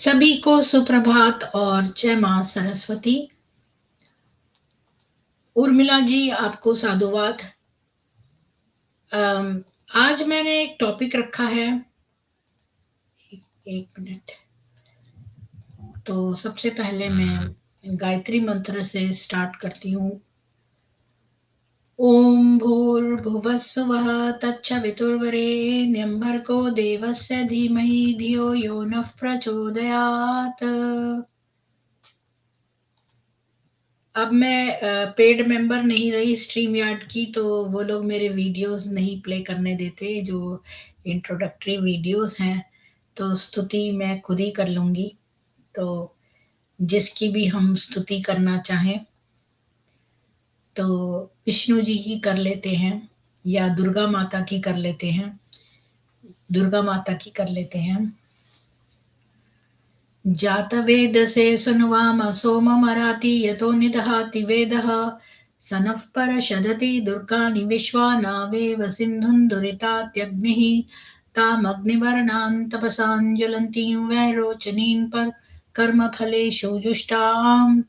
सभी को सुप्रभात और जय मां सरस्वती। उर्मिला जी, आपको साधुवाद। आज मैंने एक टॉपिक रखा है। एक मिनट। तो सबसे पहले मैं गायत्री मंत्र से स्टार्ट करती हूँ। ओम भूर्भुवस्सुवः तत्सवितुर्वरेण्यं भर्गो देवस्य धीमहि धियो यो नः प्रचोदयात्। अब मैं पेड मेंबर नहीं रही स्ट्रीम यार्ड की, तो वो लोग मेरे वीडियोस नहीं प्ले करने देते, जो इंट्रोडक्टरी वीडियोस हैं। तो स्तुति मैं खुद ही कर लूंगी। तो जिसकी भी हम स्तुति करना चाहें तो विष्णु जी की कर लेते हैं, या दुर्गा माता की कर लेते हैं। दुर्गा माता की कर लेते हैं। जातवेदसे सुनुवाम सोममराति यतो निदहाति वेदः स नः परषदति दुर्गाणि विश्वानावेव सिन्धुन् दुरितात्यग्निः तामग्निवर्णान् तपसां ज्वलन्तीं वैरोचनीं पर कर्मफलेषु जुष्टाम्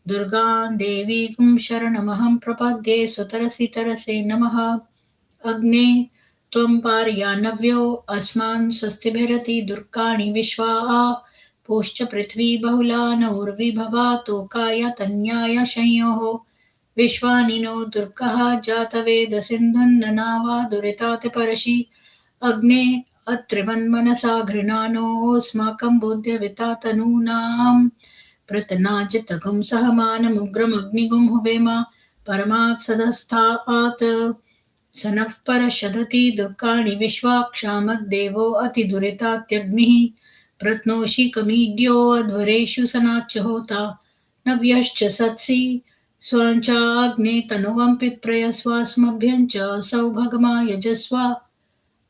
दुर्गां देवीं शरणमहं प्रपद्ये सुतरसि तरसे नमः। अग्ने त्वं पारयानव्यो अस्मान् स्वस्तिभिरति दुर्गाणि विश्वा पोश्च पृथ्वी बहुला नौर्विभवा तोकाय तन्याय संयोः विश्वानिनो दुर्गः जातवेद सिन्धुन्ननावा दुरितात् परशि अग्ने अत्रिवन्मनसा घृणानोऽस्माकं बोध्यविता तनूनां पृतनाजितगुं सहमानमुग्रमग्निगुं हुवेमा परमात् सदस्तात् स नः परषदति दुर्गाणि विश्वाक्षामद्देवो अतिदुरितात्यग्निः प्रत्नोषि कमीड्यो अध्वरेषु सनाच्च होता नव्यश्च सत्सि स्वाञ्चाग्ने तनुवं पिप्रयस्वास्मभ्यं च सौभगमा यजस्व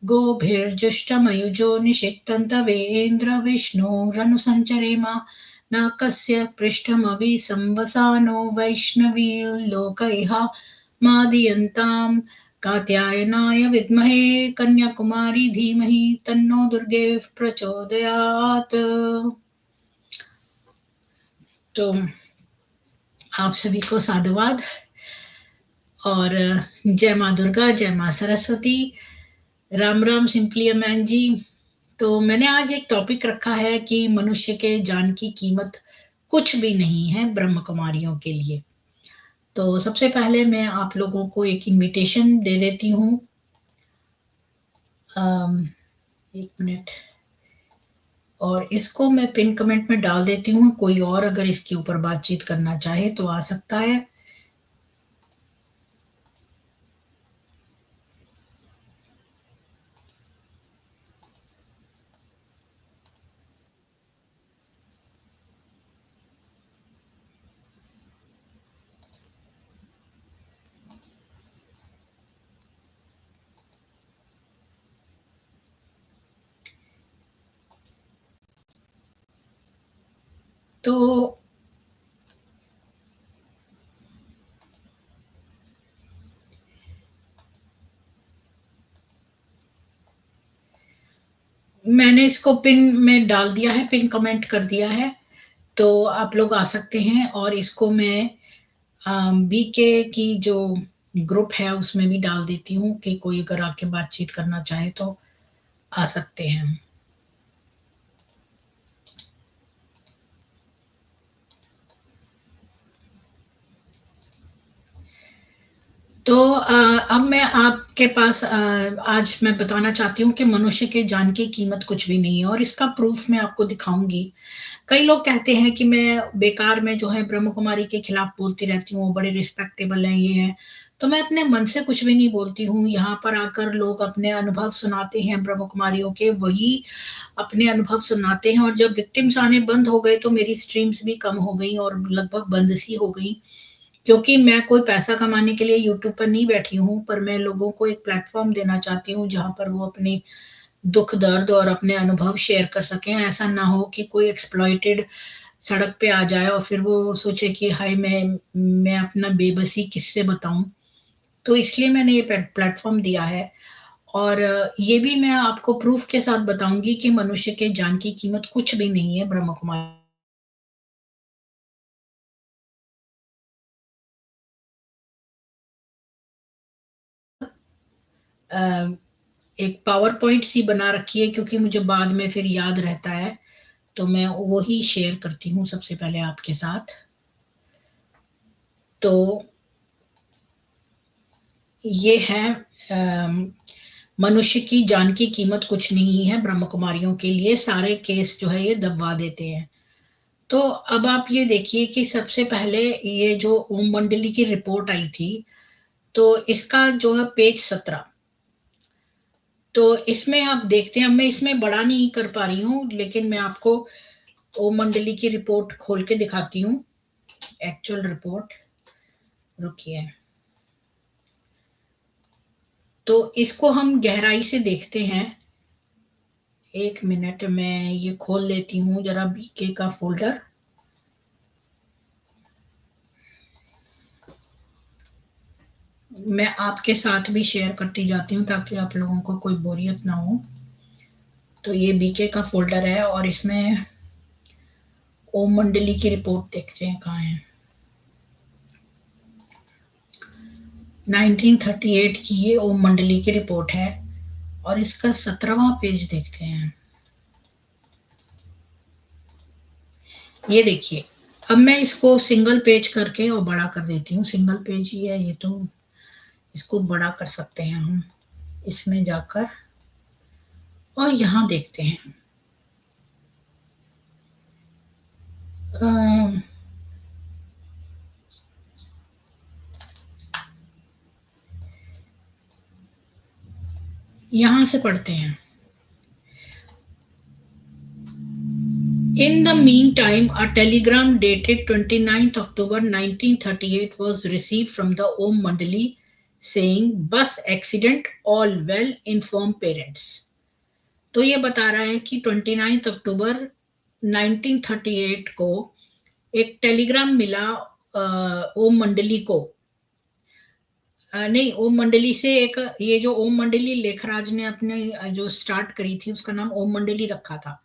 गोभिर्जुष्टमयुजो निषिक्तन्तवेन्द्र विष्णोरनुसञ्चरेमा नाकस्य पृष्ठमभि संवसानो वैष्णवीर्लोक इह मादीयन्ताम् कात्यायनाय विद्महे कन्याकुमारी धीमहि तन्नो दुर्गे प्रचोदयात्। तो आप सभी को साधुवाद और जय माँ दुर्गा, जय माँ सरस्वती। राम राम सिंपली अमैन जी। तो मैंने आज एक टॉपिक रखा है कि मनुष्य के जान की कीमत कुछ भी नहीं है ब्रह्म कुमारियों के लिए। तो सबसे पहले मैं आप लोगों को एक इनविटेशन दे देती हूँ। एक मिनट, और इसको मैं पिन कमेंट में डाल देती हूँ। कोई और अगर इसके ऊपर बातचीत करना चाहे तो आ सकता है। तो मैंने इसको पिन में डाल दिया है, पिन कमेंट कर दिया है। तो आप लोग आ सकते हैं, और इसको मैं बीके की जो ग्रुप है उसमें भी डाल देती हूँ कि कोई अगर आके बातचीत करना चाहे तो आ सकते हैं। तो अब मैं आपके पास आज मैं बताना चाहती हूँ कि मनुष्य के जान की कीमत कुछ भी नहीं है, और इसका प्रूफ मैं आपको दिखाऊंगी। कई लोग कहते हैं कि मैं बेकार में जो है ब्रह्म कुमारी के खिलाफ बोलती रहती हूँ, बड़े रिस्पेक्टेबल हैं ये हैं। तो मैं अपने मन से कुछ भी नहीं बोलती हूँ। यहाँ पर आकर लोग अपने अनुभव सुनाते हैं ब्रह्म कुमारियों के, वही अपने अनुभव सुनाते हैं। और जब विक्टिम्स आने बंद हो गए तो मेरी स्ट्रीम्स भी कम हो गई और लगभग बंद सी हो गई, क्योंकि मैं कोई पैसा कमाने के लिए यूट्यूब पर नहीं बैठी हूँ, पर मैं लोगों को एक प्लेटफॉर्म देना चाहती हूँ जहाँ पर वो अपने दुख दर्द और अपने अनुभव शेयर कर सकें। ऐसा ना हो कि कोई एक्सप्लॉइटेड सड़क पे आ जाए और फिर वो सोचे कि हाय मैं अपना बेबसी किससे बताऊं। तो इसलिए मैंने ये प्लेटफॉर्म दिया है। और ये भी मैं आपको प्रूफ के साथ बताऊंगी कि मनुष्य के जान की कीमत कुछ भी नहीं है ब्रह्म कुमारी। एक पावर पॉइंट सी बना रखी है क्योंकि मुझे बाद में फिर याद रहता है, तो मैं वो ही शेयर करती हूँ सबसे पहले आपके साथ। तो ये है मनुष्य की जान की कीमत कुछ नहीं है ब्रह्म कुमारियों के लिए, सारे केस जो है ये दबवा देते हैं। तो अब आप ये देखिए कि सबसे पहले ये जो ओम मंडली की रिपोर्ट आई थी, तो इसका जो है पेज 17, तो इसमें आप देखते हैं, अब मैं इसमें बड़ा नहीं कर पा रही हूँ लेकिन मैं आपको ओम मंडली की रिपोर्ट खोल के दिखाती हूँ, एक्चुअल रिपोर्ट। रुकिए, तो इसको हम गहराई से देखते हैं। एक मिनट में ये खोल लेती हूँ जरा बीके का फोल्डर। मैं आपके साथ भी शेयर करती जाती हूँ ताकि आप लोगों को कोई बोरियत ना हो। तो ये बीके का फोल्डर है और इसमें ओम मंडली की रिपोर्ट देखते हैं कहाँ है। 1938 की ये ओम मंडली की रिपोर्ट है और इसका 17वां पेज देखते हैं। ये देखिए, अब मैं इसको सिंगल पेज करके और बड़ा कर देती हूँ। सिंगल पेज ही है ये, तो इसको बड़ा कर सकते हैं हम इसमें जाकर, और यहाँ देखते हैं। यहाँ से पढ़ते हैं। In the meantime, a telegram dated 29th October 1938 was received from the Om Mandali saying bus accident, all well, inform parents। तो ये बता रहा है कि 29 अक्टूबर 1938 को एक टेलीग्राम मिला ओम मंडली को। नहीं, ओम मंडली से एक, ये जो ओम मंडली लेखराज ने अपने जो स्टार्ट करी थी उसका नाम ओम मंडली रखा था।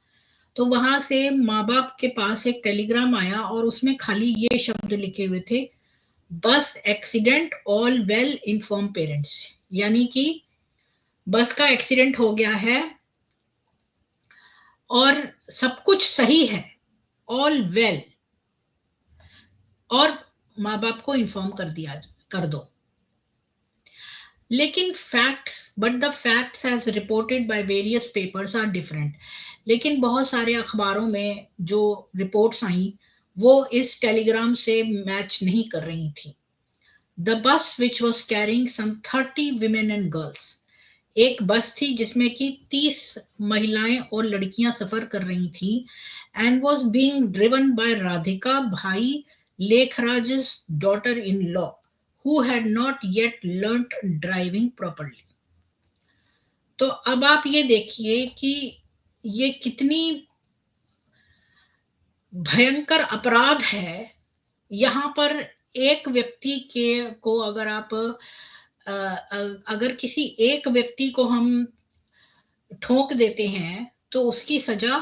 तो वहां से माँ बाप के पास एक टेलीग्राम आया और उसमें खाली ये शब्द लिखे हुए थे, बस accident, all well, inform parents. यानी कि बस का एक्सीडेंट हो गया है और सब कुछ सही है, ऑल वेल, और माँ बाप को इन्फॉर्म कर दो। लेकिन facts, but the facts as reported by various papers are different. लेकिन बहुत सारे अखबारों में जो रिपोर्ट्स आई वो इस टेलीग्राम से मैच नहीं कर रही थी। The bus which was carrying some 30 women and girls, एक बस थी जिसमें कि 30 महिलाएं और लड़कियां सफर कर रही थी, and was being driven by Radhika भाई Lekhraj's daughter in law who had not yet learnt driving properly। तो अब आप ये देखिए कि ये कितनी भयंकर अपराध है। यहाँ पर एक व्यक्ति के को अगर आप अगर किसी एक व्यक्ति को हम ठोक देते हैं तो उसकी सजा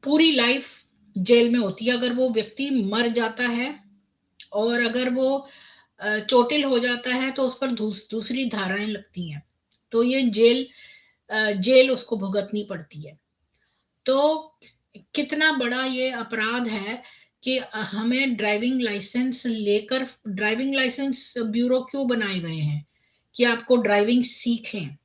पूरी लाइफ जेल में होती है। अगर वो व्यक्ति मर जाता है और अगर वो चोटिल हो जाता है तो उस पर दूसरी धाराएं लगती हैं, तो ये जेल उसको भुगतनी पड़ती है। तो कितना बड़ा ये अपराध है कि हमें ड्राइविंग लाइसेंस लेकर, ड्राइविंग लाइसेंस ब्यूरो क्यों बनाए गए हैं कि आपको ड्राइविंग सीखें,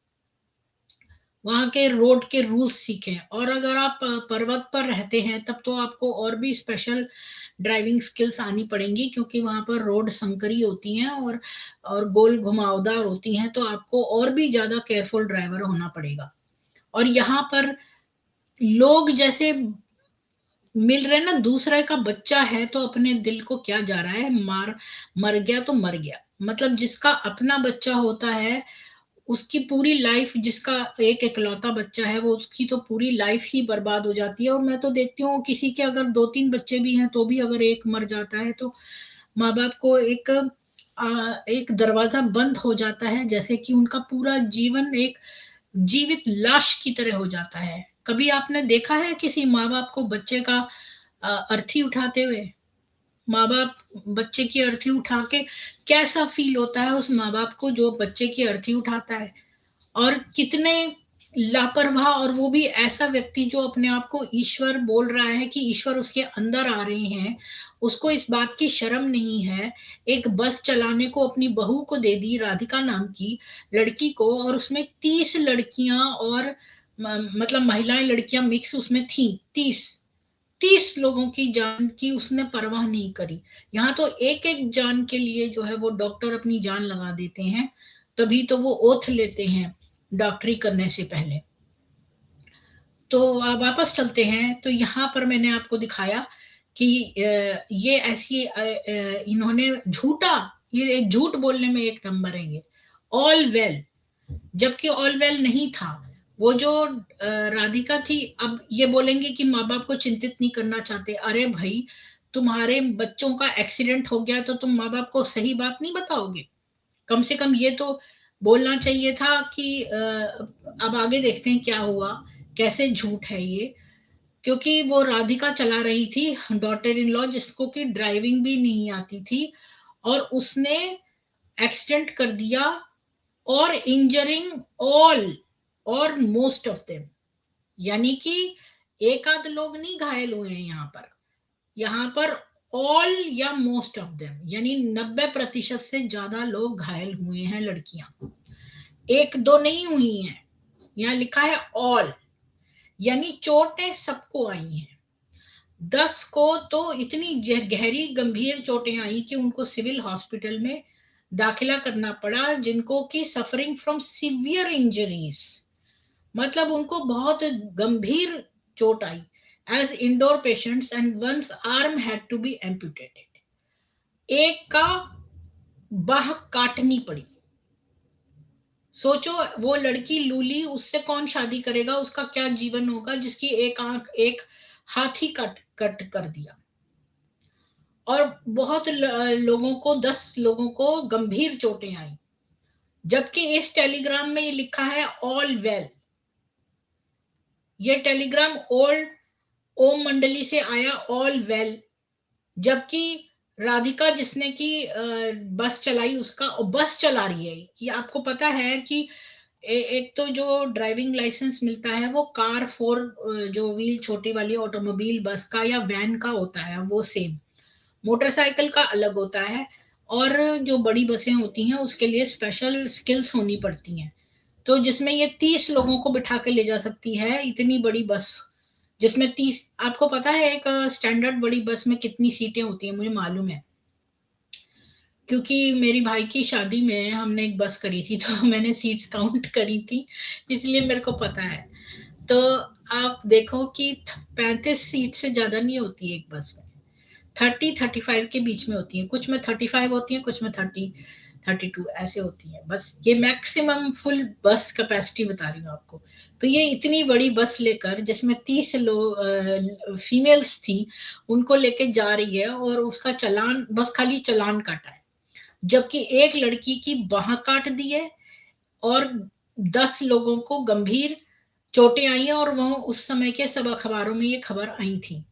वहाँ के रोड के रूल्स सीखें। और अगर आप पर्वत पर रहते हैं तब तो आपको और भी स्पेशल ड्राइविंग स्किल्स आनी पड़ेंगी क्योंकि वहाँ पर रोड संकरी होती हैं और गोल घुमावदार होती हैं, तो आपको और भी ज्यादा केयरफुल ड्राइवर होना पड़ेगा। और यहाँ पर लोग जैसे मिल रहे ना, दूसरे का बच्चा है तो अपने दिल को क्या जा रहा है, मर गया तो मर गया। मतलब जिसका अपना बच्चा होता है उसकी पूरी लाइफ, जिसका एक इकलौता बच्चा है वो, उसकी तो पूरी लाइफ ही बर्बाद हो जाती है। और मैं तो देखती हूँ किसी के अगर 2-3 बच्चे भी हैं तो भी अगर एक मर जाता है तो माँ बाप को एक एक दरवाजा बंद हो जाता है, जैसे कि उनका पूरा जीवन एक जीवित लाश की तरह हो जाता है। कभी आपने देखा है किसी माँ बाप को बच्चे का अर्थी उठाते हुए? माँ बाप बच्चे की अर्थी उठा के कैसा फील होता है उस माँ बाप को जो बच्चे की अर्थी उठाता है? और कितने लापरवाह, और वो भी ऐसा व्यक्ति जो अपने आप को ईश्वर बोल रहा है कि ईश्वर उसके अंदर आ रहे हैं, उसको इस बात की शर्म नहीं है। एक बस चलाने को अपनी बहू को दे दी, राधिका नाम की लड़की को, और उसमें 30 लड़कियां और मतलब महिलाएं लड़कियां मिक्स उसमें थी। 30 लोगों की जान की उसने परवाह नहीं करी। यहाँ तो एक एक जान के लिए जो है वो डॉक्टर अपनी जान लगा देते हैं, तभी तो वो ओथ लेते हैं डॉक्टरी करने से पहले। तो वापस चलते हैं, तो यहाँ पर मैंने आपको दिखाया कि ये ऐसी इन्होंने झूठा, ये एक झूठ बोलने में एक नंबर है ये, ऑल वेल, जबकि ऑल वेल नहीं था। वो जो राधिका थी, अब ये बोलेंगे कि माँ बाप को चिंतित नहीं करना चाहते। अरे भाई, तुम्हारे बच्चों का एक्सीडेंट हो गया तो तुम माँ बाप को सही बात नहीं बताओगे? कम से कम ये तो बोलना चाहिए था कि अब आगे देखते हैं क्या हुआ, कैसे झूठ है ये। क्योंकि वो राधिका चला रही थी, डॉटर इन लॉ, जिसको कि ड्राइविंग भी नहीं आती थी, और उसने एक्सीडेंट कर दिया, और इंजरिंग ऑल और मोस्ट ऑफ देम, यानी कि एक आध लोग नहीं घायल हुए हैं यहाँ पर ऑल या मोस्ट ऑफ देम, यानी 90% से ज्यादा लोग घायल हुए हैं लड़कियां, एक दो नहीं हुई हैं। यहाँ लिखा है ऑल, यानी चोटें सबको आई हैं। 10 को तो इतनी गहरी गंभीर चोटें आई कि उनको सिविल हॉस्पिटल में दाखिला करना पड़ा, जिनको की सफरिंग फ्रॉम सीवियर इंजरीज, मतलब उनको बहुत गंभीर चोट आई, as indoor patients, and once arm had to be amputated. एक का बाह काटनी पड़ी। सोचो, वो लड़की लूली, उससे कौन शादी करेगा? उसका क्या जीवन होगा जिसकी एक आंख, एक हाथ ही कट कट कर दिया। और बहुत लोगों को, 10 लोगों को गंभीर चोटें आई, जबकि इस टेलीग्राम में ये लिखा है ऑल वेल। ये टेलीग्राम ओल्ड ओम मंडली से आया, ऑल वेल। जबकि राधिका जिसने की बस चलाई, उसका बस चला रही है, ये आपको पता है कि एक तो जो ड्राइविंग लाइसेंस मिलता है वो कार फोर, जो व्हील छोटी वाली ऑटोमोबाइल बस का या वैन का होता है वो सेम, मोटरसाइकिल का अलग होता है, और जो बड़ी बसें होती हैं उसके लिए स्पेशल स्किल्स होनी पड़ती हैं। तो जिसमें ये 30 लोगों को बिठा के ले जा सकती है, इतनी बड़ी बस, जिसमें 30, आपको पता है एक स्टैंडर्ड बड़ी बस में कितनी सीटें होती हैं? मुझे मालूम है, क्योंकि मेरी भाई की शादी में हमने एक बस करी थी तो मैंने सीट्स काउंट करी थी, इसलिए मेरे को पता है। तो आप देखो कि 35 सीट से ज्यादा नहीं होती है एक बस में, 30-35 के बीच में होती है, कुछ में 35 होती है, कुछ में 30-32 ऐसे होती है। बस ये मैक्सिमम फुल बस कैपेसिटी बता रही हूँ आपको। तो ये इतनी बड़ी बस लेकर, जिसमें 30 लोग फीमेल्स थी, उनको लेके जा रही है, और उसका चालान, बस खाली चालान काटा है, जबकि एक लड़की की बाह काट दी है, और 10 लोगों को गंभीर चोटें आई हैं, और वह उस समय के सब अखबारों में ये खबर आई थी।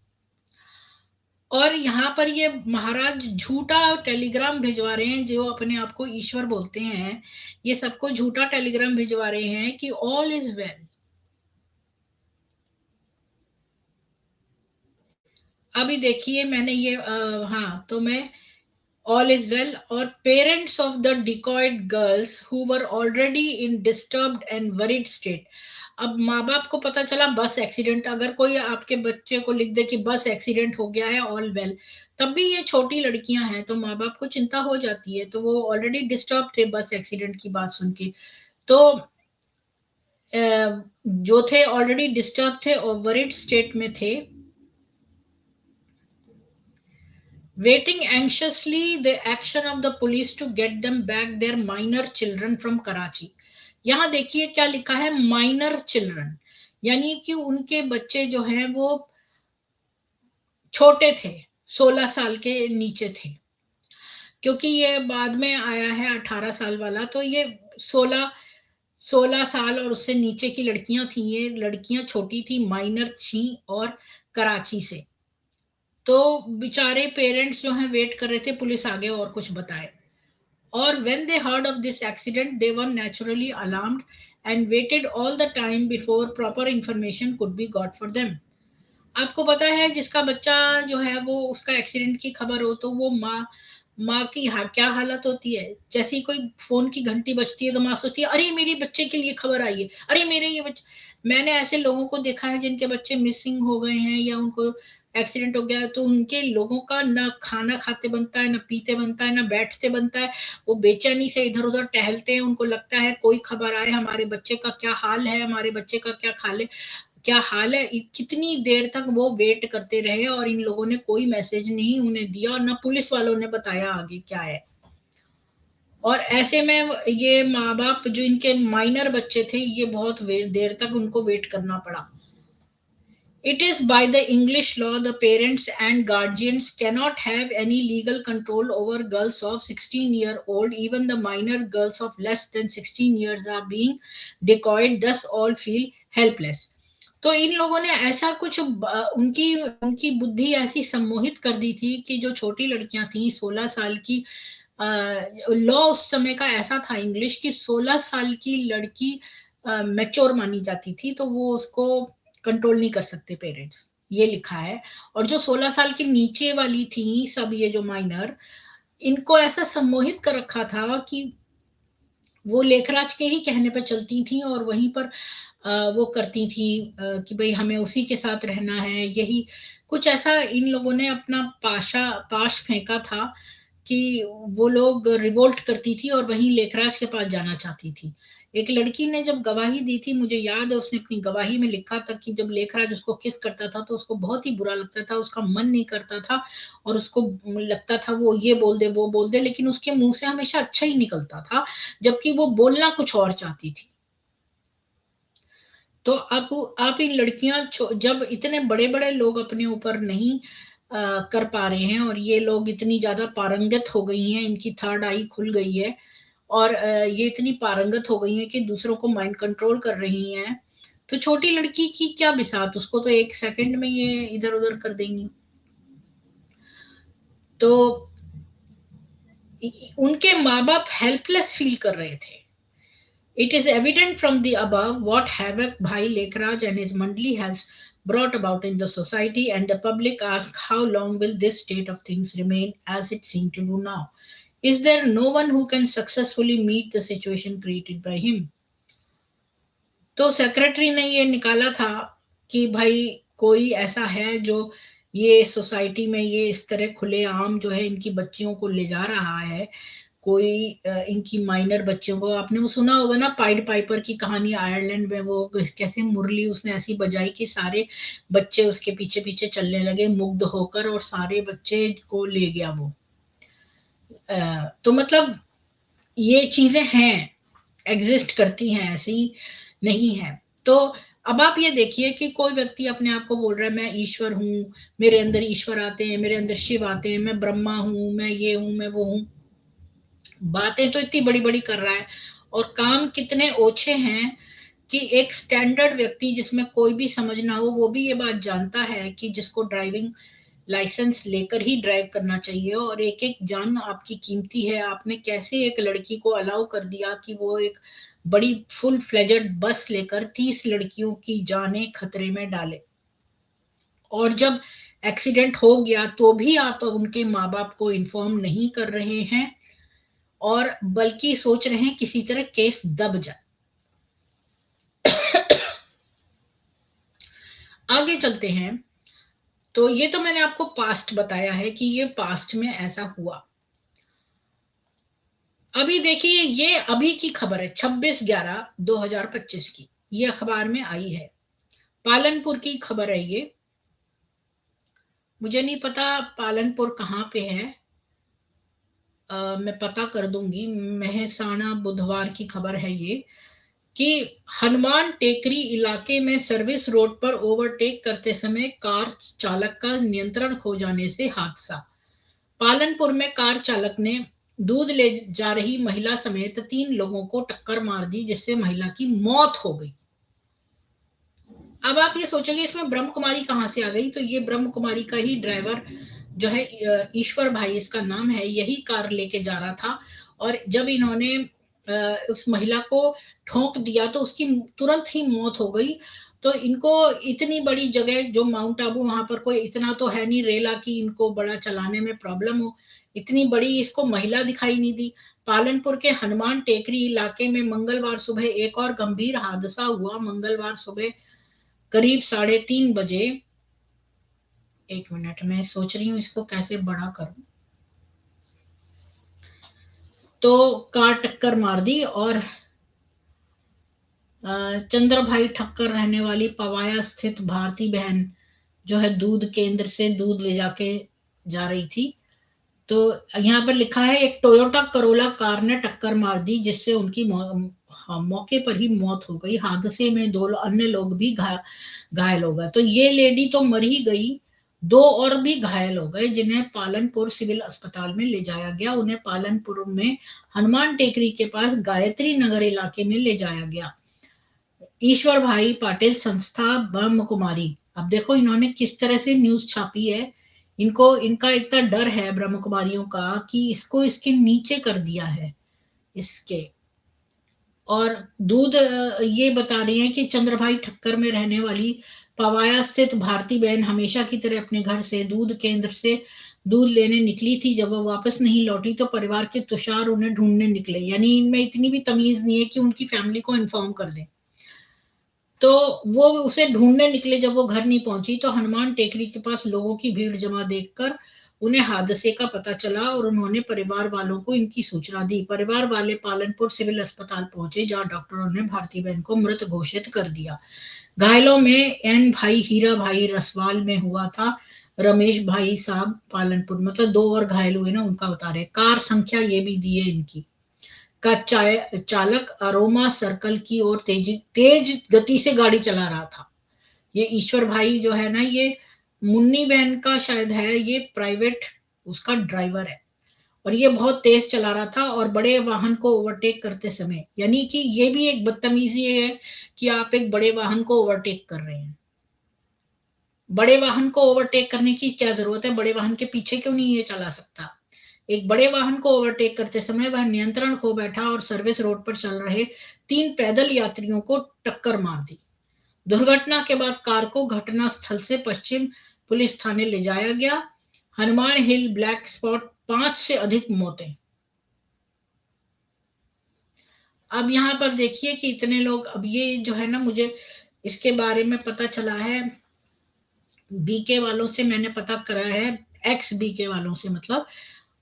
और यहाँ पर ये महाराज झूठा टेलीग्राम भिजवा रहे हैं, जो अपने आप को ईश्वर बोलते हैं, ये सबको झूठा टेलीग्राम भिजवा रहे हैं कि ऑल इज वेल। अभी देखिए, मैंने ये हाँ, तो मैं ऑल इज वेल, और parents of the decoyed girls who were already in disturbed and worried state. अब माँ बाप को पता चला बस एक्सीडेंट, अगर कोई आपके बच्चे को लिख दे कि बस एक्सीडेंट हो गया है, ऑल वेल, तब भी ये छोटी लड़कियां हैं तो माँ बाप को चिंता हो जाती है, तो वो ऑलरेडी डिस्टर्ब थे बस एक्सीडेंट की बात सुन के। तो जो थे ऑलरेडी डिस्टर्ब थे और वरीड स्टेट में थे, waiting anxiously the action of the police to get them back their minor children from Karachi। यहाँ देखिए क्या लिखा है, माइनर चिल्ड्रन, यानी कि उनके बच्चे जो हैं वो छोटे थे, 16 साल के नीचे थे। क्योंकि ये बाद में आया है 18 साल वाला, तो ये 16 साल और उससे नीचे की लड़कियां थी, ये लड़कियां छोटी थी, माइनर थी और कराची से। तो बेचारे पेरेंट्स जो हैं वेट कर रहे थे पुलिस आगे और कुछ बताए। और when they heard of this accident, they were naturally alarmed and waited all the time before proper information could be got for them. आपको पता है जिसका बच्चा जो है वो उसका एक्सीडेंट की खबर हो तो वो माँ की क्या हालत होती है। जैसे ही कोई फोन की घंटी बजती है तो माँ सोचती है अरे मेरे बच्चे के लिए खबर आई है, अरे मेरे ये बच्चे। मैंने ऐसे लोगों को देखा है जिनके बच्चे मिसिंग हो गए हैं या उनको एक्सीडेंट हो गया है, तो उनके लोगों का ना खाना खाते बनता है, ना पीते बनता है, ना बैठते बनता है। वो बेचैनी से इधर उधर टहलते हैं, उनको लगता है कोई खबर आए, हमारे बच्चे का क्या हाल है, हमारे बच्चे का क्या हाल है। कितनी देर तक वो वेट करते रहे और इन लोगों ने कोई मैसेज नहीं उन्हें दिया और ना पुलिस वालों ने बताया आगे क्या है। और ऐसे में ये माँ बाप जो इनके माइनर बच्चे थे, ये बहुत देर तक उनको वेट करना पड़ा। It is by the English law the parents and guardians cannot have any legal control over girls of 16-year-old. Even the minor girls of less than 16 years are being decoyed, thus all feel helpless. तो इन लोगों ने ऐसा कुछ उनकी उनकी बुद्धि ऐसी सम्मोहित कर दी थी कि जो छोटी लड़कियां थी 16 साल की, लॉ उस समय का ऐसा था इंग्लिश की 16 साल की लड़की मैच्योर मानी जाती थी, तो वो उसको कंट्रोल नहीं कर सकते पेरेंट्स, ये लिखा है। और जो 16 साल के नीचे वाली थी सब, ये जो माइनर, इनको ऐसा सम्मोहित कर रखा था कि वो लेखराज के ही कहने पर चलती थी और वहीं पर वो करती थी कि भाई हमें उसी के साथ रहना है। यही कुछ ऐसा इन लोगों ने अपना पाश फेंका था कि वो लोग रिवोल्ट करती थी और वहीं लेखराज के पास जाना चाहती थी। एक लड़की ने जब गवाही दी थी, मुझे याद है उसने अपनी गवाही में लिखा था कि जब लेखराज उसको किस करता था तो उसको बहुत ही बुरा लगता था, उसका मन नहीं करता था और उसको लगता था वो ये बोल दे वो बोल दे, लेकिन उसके मुंह से हमेशा अच्छा ही निकलता था, जबकि वो बोलना कुछ और चाहती थी। तो अब आप इन लड़कियां जब इतने बड़े बड़े लोग अपने ऊपर नहीं कर पा रहे हैं और ये लोग इतनी ज्यादा पारंगत हो गई हैं, इनकी थर्ड आई खुल गई है और ये इतनी पारंगत हो गई हैं कि दूसरों को माइंड कंट्रोल कर रही हैं, तो छोटी लड़की की क्या बिसात, उसको तो एक सेकंड में ये इधर उधर कर देंगी। तो उनके माँ बाप हेल्पलेस फील कर रहे थे। It is evident from the above what havoc Bhai Lekhraj and his Mandli has brought about in the society, and the public ask how long will this state of things remain as it seems to do now? Is there no one who can successfully meet the situation created by him? तो secretary ने ये निकाला था कि भाई कोई ऐसा है जो ये सोसाइटी में ये इस तरह खुलेआम जो है इनकी बच्चियों को ले जा रहा है। कोई इनकी माइनर बच्चों को, आपने वो सुना होगा ना पाइड पाइपर की कहानी, आयरलैंड में वो कैसे मुरली उसने ऐसी बजाई कि सारे बच्चे उसके पीछे पीछे चलने लगे मुग्ध होकर और सारे बच्चे को ले गया वो। तो मतलब ये चीजें हैं, एग्जिस्ट करती हैं, ऐसी नहीं है। तो अब आप ये देखिए कि कोई व्यक्ति अपने आप को बोल रहा है मैं ईश्वर हूं, मेरे अंदर ईश्वर आते हैं, मेरे अंदर शिव आते हैं, मैं ब्रह्मा हूं, मैं ये हूं, मैं वो हूं। बातें तो इतनी बड़ी बड़ी कर रहा है और काम कितने ओछे हैं कि एक स्टैंडर्ड व्यक्ति जिसमें कोई भी समझ ना हो वो भी ये बात जानता है कि जिसको ड्राइविंग लाइसेंस लेकर ही ड्राइव करना चाहिए और एक एक जान आपकी कीमती है। आपने कैसे एक लड़की को अलाउ कर दिया कि वो एक बड़ी फुल फ्लेजेड बस लेकर 30 लड़कियों की जानें खतरे में डाले, और जब एक्सीडेंट हो गया तो भी आप उनके माँ बाप को इन्फॉर्म नहीं कर रहे हैं और बल्कि सोच रहे हैं किसी तरह केस दब जाए। आगे चलते हैं। तो ये तो मैंने आपको पास्ट बताया है कि ये पास्ट में ऐसा हुआ। अभी देखिए ये अभी की खबर है 26/11/2025 की, ये अखबार में आई है, पालनपुर की खबर है ये। मुझे नहीं पता पालनपुर कहाँ पे है, मैं पता कर दूंगी। मेहसाणा बुधवार की खबर है ये कि हनुमान टेकरी इलाके में सर्विस रोड पर ओवरटेक करते समय कार चालक का नियंत्रण खो जाने से हादसा। पालनपुर में कार चालक ने दूध ले जा रही महिला समेत 3 लोगों को टक्कर मार दी, जिससे महिला की मौत हो गई। अब आप ये सोचोगे इसमें ब्रह्म कुमारी कहां से आ गई, तो ये ब्रह्म कुमारी का ही ड्राइवर जो है, ईश्वर भाई इसका नाम है, यही कार लेके जा रहा था। और जब इन्होंने उस महिला को ठोंक दिया तो उसकी तुरंत ही मौत हो गई। तो इनको इतनी बड़ी जगह जो माउंट आबू, वहां पर कोई इतना तो है नहीं रेला कि इनको बड़ा चलाने में प्रॉब्लम हो, इतनी बड़ी इसको महिला दिखाई नहीं दी। पालनपुर के हनुमान टेकरी इलाके में मंगलवार सुबह एक और गंभीर हादसा हुआ। मंगलवार सुबह करीब 3:30 बजे, एक मिनट में सोच रही हूँ इसको कैसे बड़ा करूं, तो कार टक्कर मार दी और चंद्र भाई ठक्कर रहने वाली पवाया स्थित भारती बहन जो है दूध केंद्र से दूध ले जाके जा रही थी। तो यहाँ पर लिखा है एक टोयोटा करोला कार ने टक्कर मार दी, जिससे उनकी मौके पर ही मौत हो गई। हादसे में 2 अन्य लोग भी घायल हो गए। तो ये लेडी तो मर ही गई, 2 और भी घायल हो गए, जिन्हें पालनपुर सिविल अस्पताल में ले जाया गया। उन्हें पालनपुर में हनुमान टेकरी के पास गायत्री नगर इलाके में ले जाया गया। ईश्वर भाई पाटिल संस्था ब्रह्म कुमारी। अब देखो इन्होंने किस तरह से न्यूज छापी है। इनको इनका इतना डर है ब्रह्म कुमारियों का कि इसको इसके नीचे कर दिया है इसके। और दूध ये बता रही है कि चंद्रभाई ठक्कर में रहने वाली पवाया स्थित भारती बहन हमेशा की तरह अपने घर से दूध केंद्र से दूध लेने निकली थी। जब वो वापस नहीं लौटी तो परिवार के तुषार उन्हें ढूंढने निकले। यानी इनमें इतनी भी तमीज नहीं है कि उनकी फैमिली को इन्फॉर्म कर दें। तो वो उसे ढूंढने निकले। जब वो घर नहीं पहुंची तो हनुमान टेकरी के पास लोगों की भीड़ जमा देखकर उन्हें हादसे का पता चला और उन्होंने परिवार वालों को इनकी सूचना दी। परिवार वाले पालनपुर सिविल अस्पताल पहुंचे, जहां डॉक्टरों ने भारती बहन को मृत घोषित कर दिया। घायलों में एन भाई, हीरा भाई रसवाल में हुआ था, रमेश भाई साहब पालनपुर, मतलब 2 और घायल हुए ना, उनका बता रहे। कार संख्या ये भी दी है इनकी। का चालक अरोमा सर्कल की ओर तेज गति से गाड़ी चला रहा था। ये ईश्वर भाई जो है ना, ये मुन्नी बहन का शायद है, ये प्राइवेट उसका ड्राइवर है। और ये बहुत तेज चला रहा था और बड़े वाहन को ओवरटेक करते समय, यानी कि ये भी एक बदतमीजी है कि आप एक बड़े वाहन को ओवरटेक कर रहे हैं। बड़े वाहन को ओवरटेक करने की क्या जरूरत है, बड़े वाहन के पीछे क्यों नहीं ये चला सकता। एक बड़े वाहन को ओवरटेक करते समय वह नियंत्रण खो बैठा और सर्विस रोड पर चल रहे 3 पैदल यात्रियों को टक्कर मार दी। दुर्घटना के बाद कार को घटना स्थल से पश्चिम पुलिस थाने ले जाया गया। हनुमान हिल ब्लैक स्पॉट 5 से अधिक मौतें। अब यहाँ पर देखिए कि इतने लोग, अब ये जो है ना, मुझे इसके बारे में पता चला है बीके वालों से, मैंने पता करा है, एक्स बीके वालों से मतलब।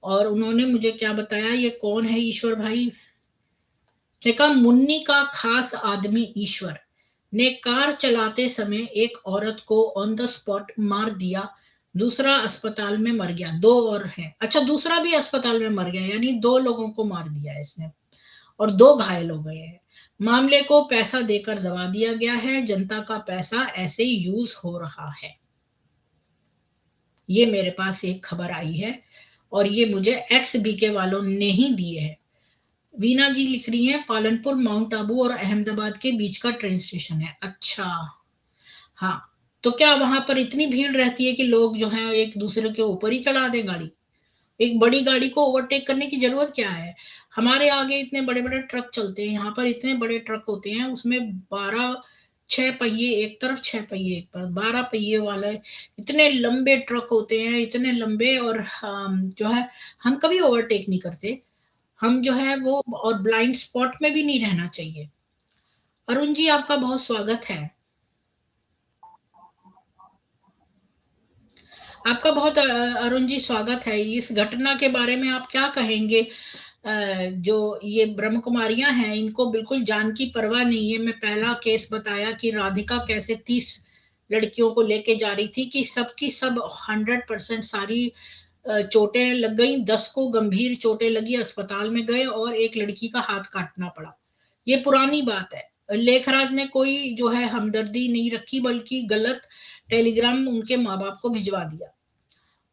और उन्होंने मुझे क्या बताया, ये कौन है ईश्वर भाई। देखा, मुन्नी का खास आदमी ईश्वर ने कार चलाते समय एक औरत को ऑन द स्पॉट मार दिया। दूसरा अस्पताल में मर गया। 2 और है, अच्छा दूसरा भी अस्पताल में मर गया, यानी 2 लोगों को मार दिया है इसने और 2 घायल हो गए हैं। मामले को पैसा देकर दबा दिया गया है। जनता का पैसा ऐसे ही यूज हो रहा है। ये मेरे पास एक खबर आई है और ये मुझे एक्स बीके वालों ने ही दिए है। वीना जी लिख रही है पालनपुर माउंट आबू और अहमदाबाद के बीच का ट्रेन स्टेशन है। अच्छा, हाँ। तो क्या वहां पर इतनी भीड़ रहती है कि लोग जो है एक दूसरे के ऊपर ही चढ़ा दें गाड़ी। एक बड़ी गाड़ी को ओवरटेक करने की जरूरत क्या है। हमारे आगे इतने बड़े बड़े ट्रक चलते हैं, यहाँ पर इतने बड़े ट्रक होते हैं, उसमें 12 6 पहिए एक तरफ, 6 पहिए एक पर, 12 पहिए वाले इतने लंबे ट्रक होते हैं, इतने लंबे। और जो है हम कभी ओवरटेक नहीं करते। हम जो है वो, और ब्लाइंड स्पॉट में भी नहीं रहना चाहिए। अरुण जी आपका बहुत स्वागत है। आपका बहुत अरुण जी स्वागत है। इस घटना के बारे में आप क्या कहेंगे। जो ये ब्रह्म कुमारियां हैं, इनको बिल्कुल जान की परवाह नहीं है। मैं पहला केस बताया कि राधिका कैसे 30 लड़कियों को लेके जा रही थी, कि सबकी सब 100% सारी चोटें लग गई। 10 को गंभीर चोटें लगी, अस्पताल में गए और एक लड़की का हाथ काटना पड़ा। ये पुरानी बात है। लेखराज ने कोई जो है हमदर्दी नहीं रखी, बल्कि गलत टेलीग्राम उनके माँ बाप को भिजवा दिया।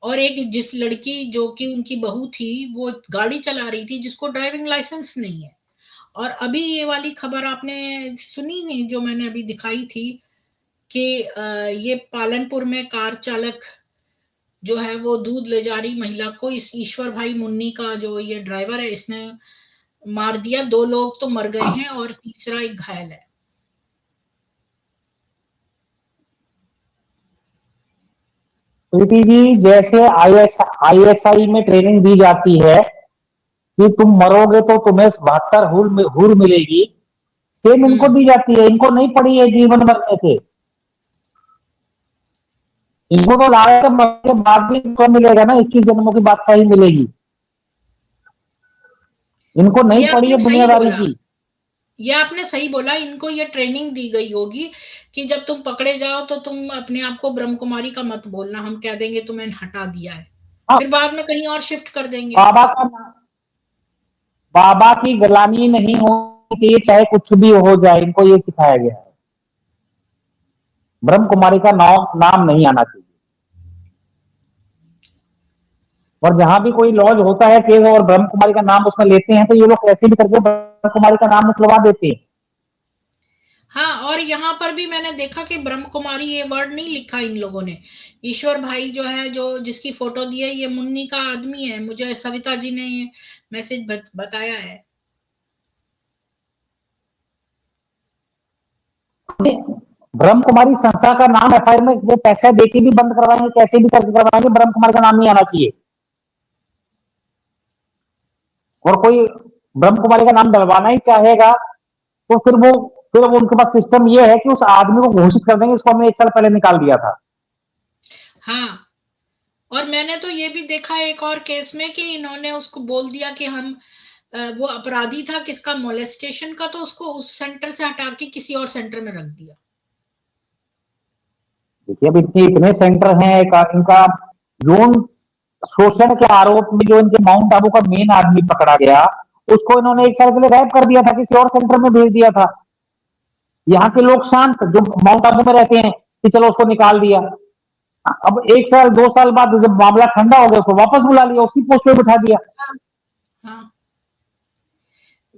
और एक जिस लड़की जो कि उनकी बहू थी, वो गाड़ी चला रही थी जिसको ड्राइविंग लाइसेंस नहीं है। और अभी ये वाली खबर आपने सुनी नहीं, जो मैंने अभी दिखाई थी कि ये पालनपुर में कार चालक जो है वो दूध ले जा रही महिला को, इस ईश्वर भाई मुन्नी का जो ये ड्राइवर है, इसने मार दिया। 2 लोग तो मर गए हैं और तीसरा एक घायल है। प्रीति जी, जैसे आईएसआई में ट्रेनिंग दी जाती है कि तुम मरोगे तो तुम्हें 72 हूर मिलेगी, सेम इनको हम्म। दी जाती है। इनको नहीं पड़ी है जीवन मरने से, इनको तो लालच मरने के बाद भी तो मिलेगा ना, 21 जन्मों की बादशाही मिलेगी। इनको नहीं ये पड़ी आपने है सही दुनियादारी बोला। की। ये आपने सही बोला, इनको ये ट्रेनिंग दी गई होगी कि जब तुम पकड़े जाओ तो तुम अपने आप को ब्रह्म कुमारी का मत बोलना, हम कह देंगे तुम्हें हटा दिया है। हाँ, फिर बाद में कहीं और शिफ्ट कर देंगे। बाबा का बाबा की गुलामी नहीं होनी चाहिए, चाहे कुछ भी हो जाए, इनको ये सिखाया गया है। ब्रह्म कुमारी का नाम नहीं आना चाहिए। और जहां भी कोई लॉज होता है केस और ब्रह्म कुमारी का नाम उसमें लेते हैं, तो ये लोग कैसे भी करके ब्रह्म कुमारी का नाम निकलवा देते हैं। हाँ, और यहाँ पर भी मैंने देखा कि ब्रह्म कुमारी ये वर्ड नहीं लिखा इन लोगों ने। ईश्वर भाई जो है, जो जिसकी फोटो दी है, ये मुन्नी का आदमी है, मुझे सविता जी ने ये मैसेज बताया है। ब्रह्म कुमारी संस्था का नाम एफआईआर में वो पैसा देके भी बंद करवाएंगे, कैसे भी करके करवाएंगे, ब्रह्म कुमारी का नाम नहीं आना चाहिए। और कोई ब्रह्म कुमारी का नाम डलवाना ही चाहेगा तो फिर वो उनके पास सिस्टम ये है कि उस आदमी को घोषित कर देंगे, इसको हमने 1 साल पहले निकाल दिया था। हाँ, और मैंने तो ये भी देखा एक और केस में कि इन्होंने उसको बोल दिया कि हम वो अपराधी था किसका, मोलेस्टेशन का, तो उसको उस सेंटर से हटा के किसी और सेंटर में रख दिया। देखिए, अब इतने सेंटर हैं, इनका यौन शोषण के आरोप में जो इनके माउंट आबू का मेन आदमी पकड़ा गया, उसको इन्होंने 1 साल के लिए गायब कर दिया था, किसी और सेंटर में भेज दिया था। यहाँ के लोग शांत जो माउंट आबू में रहते हैं कि चलो उसको निकाल दिया। अब 1 साल 2 साल बाद जब मामला ठंडा हो गया, उसको वापस बुला लिया, उसी पोस्ट पे बिठा दिया। हाँ। हाँ,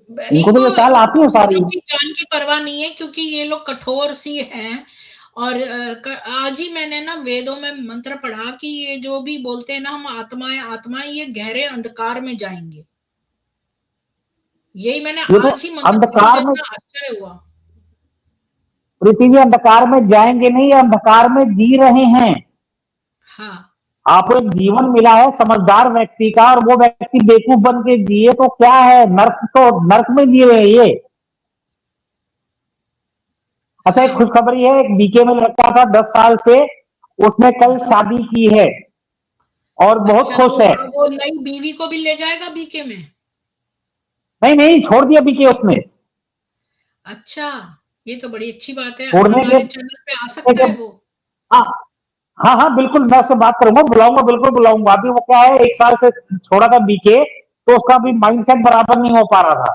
इनको तो इनको ये चाल आती इनको है सारी। दूसरों की जान की परवाह नहीं है, क्योंकि ये लोग कठोर सी हैं। और आज ही मैंने ना वेदों में मंत्र पढ़ा कि ये जो भी बोलते हैं ना, हम आत्माएं आत्माएं, ये गहरे अंधकार में जाएंगे। यही मैंने ये तो आज ही मंत्र पढ़ा, मुझे अंधकार में, इतना आश्चर्य हुआ। पृथ्वी अंधकार में जाएंगे नहीं, अंधकार में जी रहे हैं। हाँ। आपको एक जीवन मिला है समझदार व्यक्ति का, और वो व्यक्ति बेवकूफ बन के जिए तो क्या है, नर्क तो नर्क में जी रहे हैं ये। अच्छा, एक हाँ। खुशखबरी है, एक बीके में लड़का था 10 साल से, उसने कल शादी की है और बहुत अच्छा, खुश तो है। वो नई बीवी को भी ले जाएगा बीके में? नहीं नहीं, छोड़ दिया बीके उसने। अच्छा, ये तो बड़ी अच्छी बात है। छोड़ने हमारे के, चैनल पे आ सकता के है वो? हाँ हाँ हाँ, बिल्कुल, मैं उससे बात करूंगा, बुलाऊंगा, बिल्कुल बुलाऊंगा। अभी वो क्या है, 1 साल से छोड़ा था बीके, तो उसका भी माइंडसेट बराबर नहीं हो पा रहा था।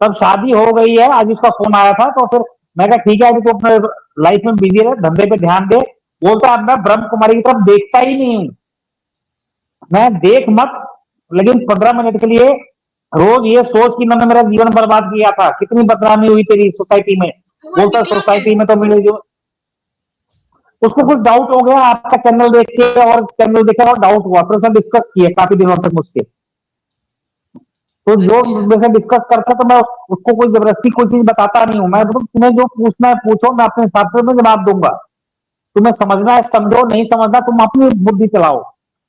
तब शादी हो गई है, आज उसका फोन आया था, तो फिर मैं कहा ठीक है, अभी तो अपने लाइफ में बिजी रहे, धंधे पे ध्यान दे। बोलता अब मैं ब्रह्म कुमारी की तरफ देखता ही नहीं हूं। मैं देख मत, लेकिन 15 मिनट के लिए रोज ये सोच कि मैंने मेरा जीवन बर्बाद किया था, कितनी बदनामी हुई तेरी सोसाइटी में। तो वो बोलता निकला सोसाइटी में कैसे? तो मिले जो, उसको कुछ डाउट हो गया आपका चैनल देख के, और चैनल देखा और डाउट हुआ, फिर उसने डिस्कस किया काफी दिनों तक मुझसे। तो जो अच्छा। मेरे से डिस्कस करता है, तो मैं उसको कोई जबरदस्ती कोई चीज बताता नहीं हूँ। मैं तो तुम्हें जो पूछना है पूछो, मैं अपने हिसाब से मैं जवाब दूंगा। तुम्हें समझना है समझो, नहीं समझना तुम अपनी बुद्धि चलाओ।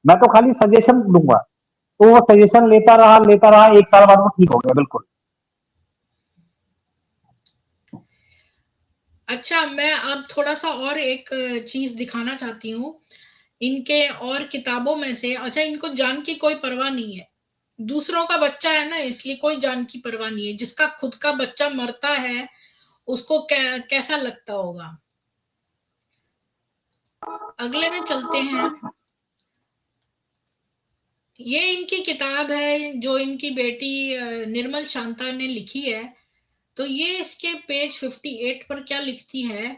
मैं तो खाली सजेशन दूंगा। तो वो सजेशन लेता रहा, 1 साल बाद वो ठीक हो गया बिल्कुल। अच्छा, मैं अब थोड़ा सा और एक चीज दिखाना चाहती हूँ इनके और किताबों में से। अच्छा, इनको जान की कोई परवाह नहीं है। दूसरों का बच्चा है ना, इसलिए कोई जान की परवाह नहीं है। जिसका खुद का बच्चा मरता है, उसको कैसा लगता होगा। अगले में चलते हैं। ये इनकी किताब है जो इनकी बेटी निर्मल शांता ने लिखी है। तो ये इसके पेज 58 पर क्या लिखती है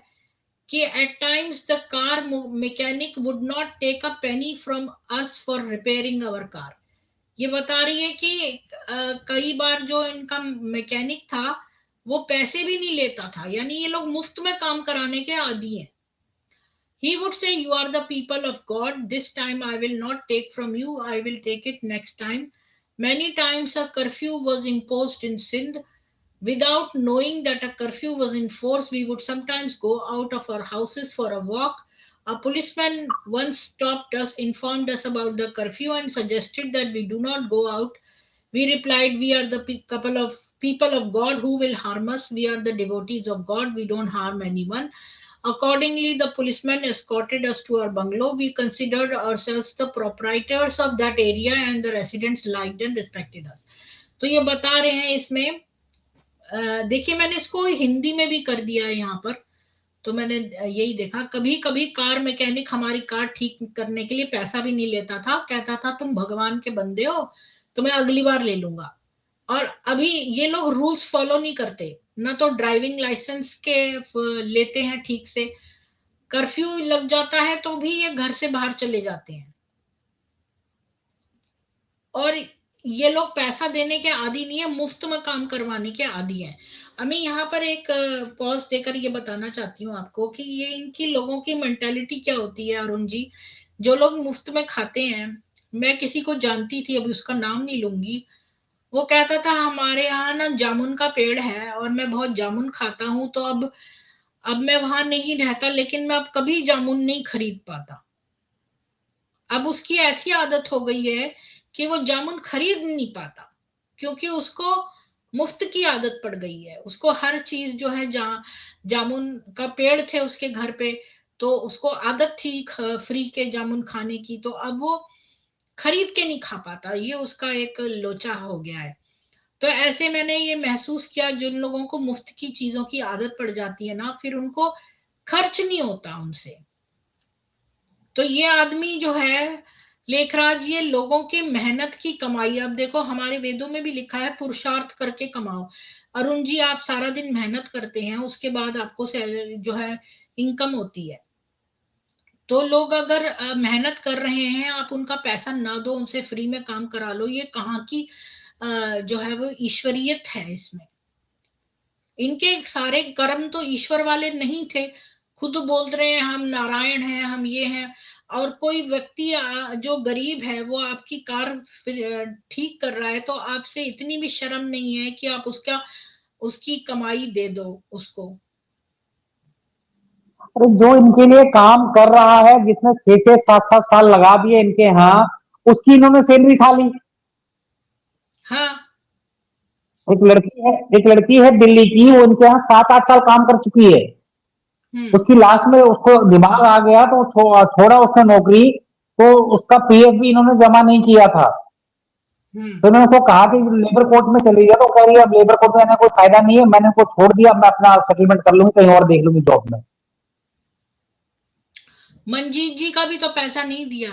कि at times the car mechanic would not take a penny from us for repairing our car. ये बता रही है कि कई बार जो इनका मैकेनिक था वो पैसे भी नहीं लेता था, यानी ये लोग मुफ्त में काम कराने के आदी हैं। He would say, "You are the people of God. This time I will not take from you. I will take it next time." Many times a curfew was imposed in Sindh. Without knowing that a curfew was in force, we would sometimes go out of our houses for a walk. A policeman once stopped us, informed us about the curfew, and suggested that we do not go out. We replied, "We are the couple of people of God. Who will harm us? We are the devotees of God. We don't harm anyone." Accordingly, the policeman escorted us to our bungalow. We considered ourselves the proprietors of that area, and the residents liked and respected us. तो ये बता रहे हैं इसमें, देखिए मैंने इसको हिंदी में भी कर दिया है यहाँ पर। तो मैंने यही देखा, कभी कभी कार मैकेनिक हमारी कार ठीक करने के लिए पैसा भी नहीं लेता था, कहता था तुम भगवान के बंदे हो तो मैं अगली बार ले लूंगा। और अभी ये लोग रूल्स फॉलो नहीं करते, ना तो ड्राइविंग लाइसेंस के लेते हैं ठीक से। कर्फ्यू लग जाता है तो भी ये घर से बाहर चले जाते हैं, और ये लोग पैसा देने के आदी नहीं है, मुफ्त में काम करवाने के आदी हैं। अब मैं यहाँ पर एक पॉज देकर ये बताना चाहती हूँ आपको कि ये इनकी लोगों की मेंटेलिटी क्या होती है, अरुण जी। जो लोग मुफ्त में खाते हैं, मैं किसी को जानती थी, अभी उसका नाम नहीं लूंगी, वो कहता था हमारे यहाँ ना जामुन का पेड़ है और मैं बहुत जामुन खाता हूँ, तो अब मैं वहां नहीं रहता, लेकिन मैं अब कभी जामुन नहीं खरीद पाता। अब उसकी ऐसी आदत हो गई है कि वो जामुन खरीद नहीं पाता, क्योंकि उसको मुफ्त की आदत पड़ गई है। उसको हर चीज जो है, जामुन का पेड़ थे उसके घर पे, तो उसको आदत थी फ्री के जामुन खाने की, तो अब वो खरीद के नहीं खा पाता। ये उसका एक लोचा हो गया है। तो ऐसे मैंने ये महसूस किया, जिन लोगों को मुफ्त की चीजों की आदत पड़ जाती है ना, फिर उनको खर्च नहीं होता उनसे। तो ये आदमी जो है लेखराज, ये लोगों की मेहनत की कमाई, अब देखो हमारे वेदों में भी लिखा है पुरुषार्थ करके कमाओ। अरुण जी, आप सारा दिन मेहनत करते हैं, उसके बाद आपको सैलरी जो है इनकम होती है। तो लोग अगर मेहनत कर रहे हैं, आप उनका पैसा ना दो, उनसे फ्री में काम करा लो, ये कहाँ की जो है वो ईश्वरीयत है इसमें। इनके सारे कर्म तो ईश्वर वाले नहीं थे, खुद बोल रहे हैं हम नारायण हैं, हम ये हैं। और कोई व्यक्ति जो गरीब है वो आपकी कार ठीक कर रहा है, तो आपसे इतनी भी शर्म नहीं है कि आप उसकी कमाई दे दो उसको। अरे जो इनके लिए काम कर रहा है, जिसने 6 से 7 7 साल लगा दिए इनके यहाँ, उसकी इन्होंने सैलरी खा ली। हाँ। एक लड़की है दिल्ली की, वो इनके यहाँ 7 8 साल काम कर चुकी है। हम्म। उसकी लास्ट में उसको दिमाग आ गया तो छोड़ा उसने नौकरी। तो उसका पीएफ भी इन्होंने जमा नहीं किया था। हम्म। तो मैंने उसको कहा कि लेबर कोर्ट में चली गया, तो कह रही है अब लेबर कोर्ट में आने कोई फायदा नहीं है, मैंने उसको छोड़ दिया, मैं अपना सेटलमेंट कर लूंगी, कहीं और देख लूंगी जॉब में। मंजीत जी का भी तो पैसा नहीं दिया।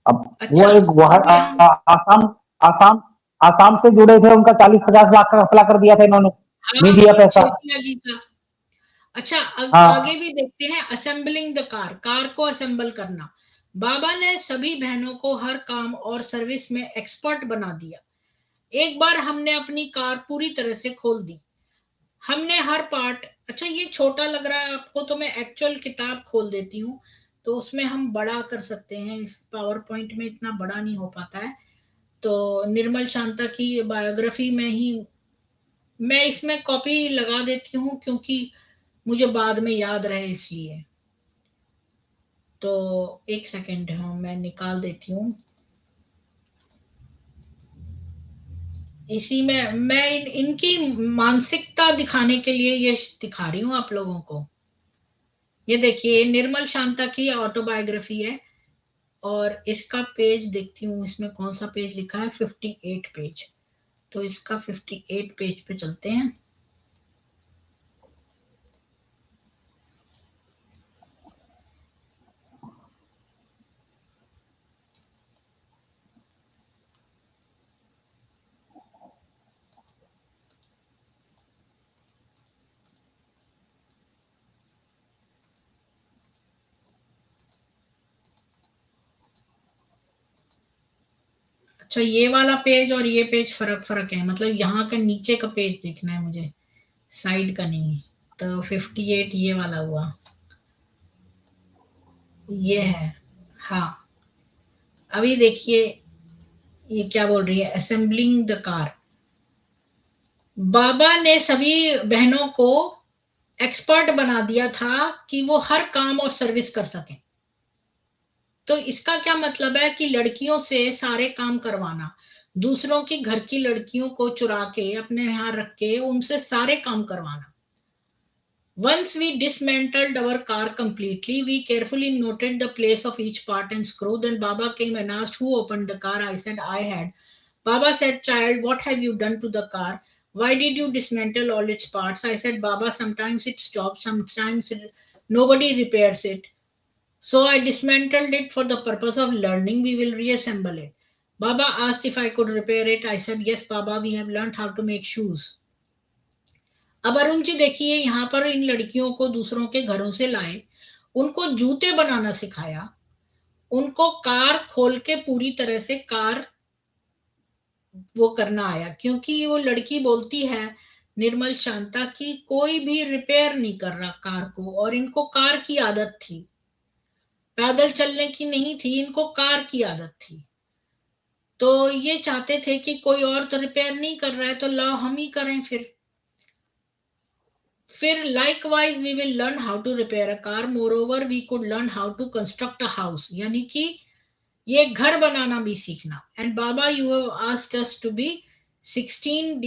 अब वो अच्छा। एक अभी हम, आसाम आसाम आसाम से जुड़े थे, उनका 40 50 लाख का घपला कर दिया था इन्होंने, नहीं हाँ, दिया पैसा। चौथिया जी का। अच्छा, आगे हाँ। भी देखते हैं। असेंबलिंग द कार, कार को असेंबल करना। बाबा ने सभी बहनों को हर काम और सर्विस में एक्सपर्ट बना दिया। एक बार हमने अपनी कार पूरी तरह से खोल दी। हमने हर पार्ट, अच्छा ये छोटा लग रहा है आपको तो मैं एक्चुअल किताब खोल देती हूँ, तो उसमें हम बड़ा कर सकते हैं। इस पावर पॉइंट में इतना बड़ा नहीं हो पाता है। तो निर्मल शांता की बायोग्राफी में ही मैं इसमें कॉपी लगा देती हूँ, क्योंकि मुझे बाद में याद रहे इसलिए। तो एक सेकेंड, हाँ मैं निकाल देती हूँ। इसी में मैं इनकी मानसिकता दिखाने के लिए ये दिखा रही हूँ आप लोगों को। ये देखिए निर्मल शांता की ऑटोबायोग्राफी है, और इसका पेज देखती हूँ, इसमें कौन सा पेज लिखा है, 58 पेज। तो इसका 58 पेज पे चलते हैं। अच्छा, ये वाला पेज और ये पेज फर्क फर्क है, मतलब यहाँ का नीचे का पेज देखना है मुझे, साइड का नहीं। तो 58 ये वाला हुआ, ये है। हाँ, अभी देखिए ये क्या बोल रही है, असेंबलिंग द कार। बाबा ने सभी बहनों को एक्सपर्ट बना दिया था कि वो हर काम और सर्विस कर सकें। तो इसका क्या मतलब है कि लड़कियों से सारे काम करवाना, दूसरों की घर की लड़कियों को चुरा के अपने यहाँ रख के उनसे सारे काम करवाना। Once we dismantled our car completely, we carefully noted the place of each part and screw. Then Baba came and asked who opened the car. I said I had. Baba said, "Child, what have you done to the car? Why did you dismantle all its parts?" I said, "Baba, sometimes it stops, nobody repairs it. So I dismantled it for the purpose of learning. We will reassemble it." Baba asked if I could repair it. I said, "Yes, Baba, we have learned how to make shoes." अब अरुण जी देखिए, यहाँ पर इन लड़कियों को दूसरों के घरों से लाए, उनको जूते बनाना सिखाया, उनको कार खोल के पूरी तरह से कार वो करना आया, क्योंकि वो लड़की बोलती है निर्मल शांता की कोई भी रिपेयर नहीं कर रहा कार को, और इनको कार की आदत थी, पैदल चलने की नहीं थी, इनको कार की आदत थी। तो ये चाहते थे कि कोई और तो रिपेयर नहीं कर रहा है तो लाओ हम ही करें। फिर likewise we will learn how to repair a car. Moreover we could learn how to construct a house, यानी कि ये घर बनाना भी सीखना। And Baba, you have asked us to be 16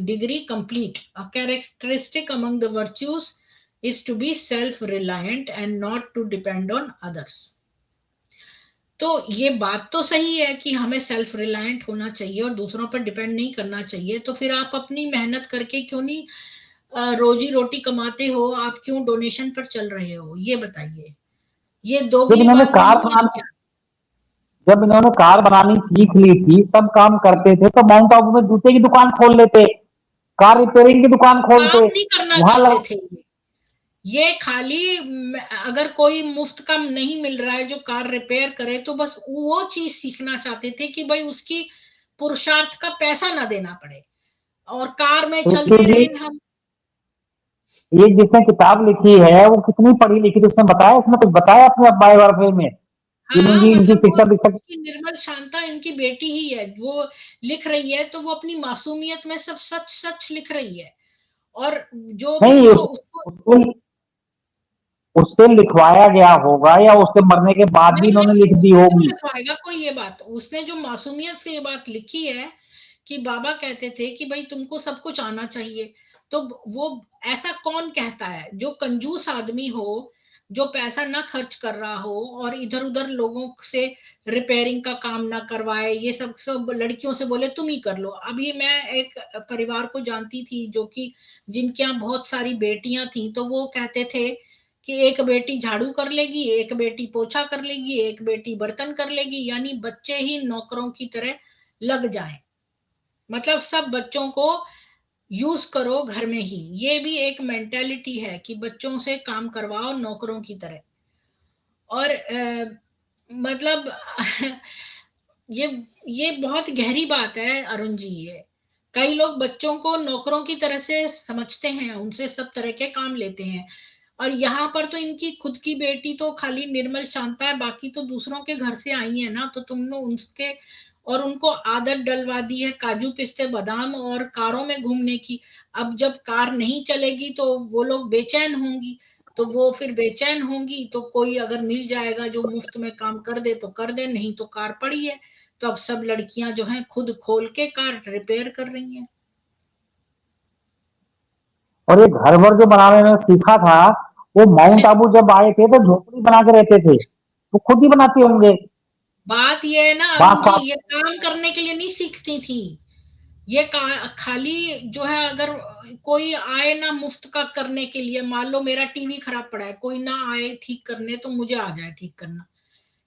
degree complete. A characteristic among the virtues is to be self-reliant and not to depend on others. तो ये बात तो सही है कि हमें सेल्फ रिलायंट होना चाहिए और दूसरों पर डिपेंड नहीं करना चाहिए। तो फिर आप अपनी मेहनत करके क्यों नहीं रोजी रोटी कमाते हो, आप क्यों डोनेशन पर चल रहे हो, ये बताइए। ये जब दोगली इन्होंने बात कार नहीं है बनानी क्या? जब इन्होंने कार बनानी सीख ली थी, सब काम करते थे, तो माउंट आबू में जूते की दुकान खोल लेते, कार रिपेयरिंग की दुकान खोलते। काम नहीं करना वहां चाहते लग, थे ये खाली अगर कोई मुफ्त का नहीं मिल रहा है जो कार रिपेयर करे तो बस वो चीज सीखना चाहते थे कि भाई उसकी पुरुषार्थ का पैसा ना देना पड़े और कार में चलते ये रहे हम। ये जिसने किताब लिखी है वो कितनी पढ़ी लिखी थी, उसने बताया, उसने कुछ बताया अपने बायोग्राफी में हाँ, इनकी इनकी मतलब वो शिक्षा दीक्षा। उसकी निर्मल शांता इनकी बेटी ही है, वो लिख रही है तो वो अपनी मासूमियत में सब सच सच लिख रही है। और जो भी नहीं, वो उसको उससे उससे लिखवाया गया होगा या उसके मरने के बाद भी नहीं इन्होंने नहीं, लिख दी उससे क्यों होगी। लिखवाएगा कोई ये बात, उसने जो मासूमियत से ये बात लिखी है कि बाबा कहते थे कि भाई तुमको सब कुछ आना चाहिए। तो वो ऐसा कौन कहता है जो कंजूस आदमी हो, जो पैसा ना खर्च कर रहा हो और इधर उधर लोगों से रिपेयरिंग का काम ना करवाए, ये सब सब लड़कियों से बोले तुम ही कर लो। अभी मैं एक परिवार को जानती थी जो कि जिनके यहाँ बहुत सारी बेटियां थी, तो वो कहते थे कि एक बेटी झाड़ू कर लेगी, एक बेटी पोछा कर लेगी, एक बेटी बर्तन कर लेगी, यानी बच्चे ही नौकरों की तरह लग जाएं। मतलब सब बच्चों को यूज करो घर में ही, ये भी एक मेंटेलिटी है कि बच्चों से काम करवाओ नौकरों की तरह। और मतलब ये ये बहुत गहरी बात है अरुण जी। ये कई लोग बच्चों को नौकरों की तरह से समझते हैं, उनसे सब तरह के काम लेते हैं। और यहाँ पर तो इनकी खुद की बेटी तो खाली निर्मल शांता है, बाकी तो दूसरों के घर से आई है ना, तो तुमने उनके और उनको आदत डलवा दी है काजू पिस्ते बादाम और कारों में घूमने की। अब जब कार नहीं चलेगी तो वो लोग बेचैन होंगी, तो वो फिर बेचैन होंगी तो कोई अगर मिल जाएगा जो मुफ्त में काम कर दे तो कर दे, नहीं तो कार पड़ी है। तो अब सब लड़कियां जो हैं खुद खोल के कार रिपेयर कर रही हैं। और ये घर वर जो बनाने में सीखा था, वो माउंट आबू जब आए थे तो झोपड़ी बना के रहते थे, वो खुद ही बनाते होंगे बात ये है ना अरुण बांस जी, वास। ये काम करने के लिए नहीं सीखती थी। ये खाली जो है, अगर कोई आए ना मुफ्त का करने के लिए, मान लो मेरा टीवी खराब पड़ा है, कोई ना आए ठीक करने तो मुझे आ जाए ठीक करना।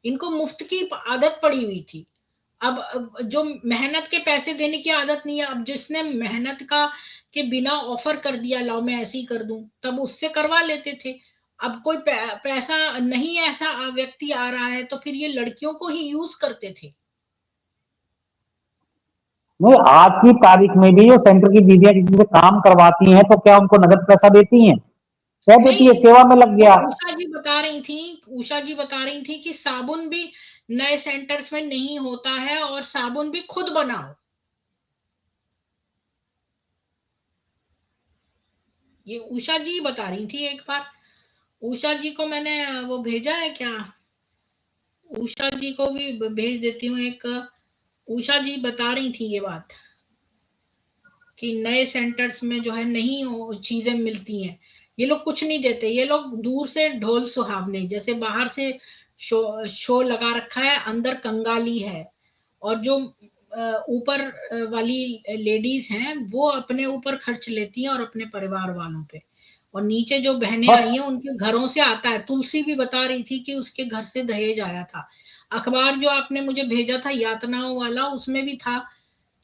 इनको मुफ्त की आदत पड़ी हुई थी। अब जो मेहनत के पैसे देने की आदत नहीं है, अब जिसने मेहनत का के बिना ऑफर कर दिया लाओ मैं ऐसे ही कर दूं, तब उससे करवा लेते थे। अब कोई पैसा नहीं, ऐसा व्यक्ति आ रहा है तो फिर ये लड़कियों को ही यूज करते थे। नहीं, आज की तारीख में भी जो सेंटर की दीदियां किसी से काम करवाती हैं तो क्या उनको नगद पैसा देती हैं? क्या देती है? नहीं, सेवा में लग वो गया। उषा जी बता रही थी कि साबुन भी नए सेंटर्स में नहीं होता है और साबुन भी खुद बनाओ। ये उषा जी बता रही थी एक बार। उषा जी को मैंने वो भेजा है क्या, उषा जी को भी भेज देती हूँ एक। उषा जी बता रही थी ये बात कि नए सेंटर्स में जो है नहीं चीजें मिलती हैं। ये लोग कुछ नहीं देते, ये लोग दूर से ढोल सुहावने, जैसे बाहर से शो लगा रखा है, अंदर कंगाली है। और जो ऊपर वाली लेडीज हैं वो अपने ऊपर खर्च लेती हैं और अपने परिवार वालों पे, और नीचे जो बहनें बस आई हैं उनके घरों से आता है। तुलसी भी बता रही थी कि उसके घर से दहेज आया था। अखबार जो आपने मुझे भेजा था यातनाओं वाला, उसमें भी था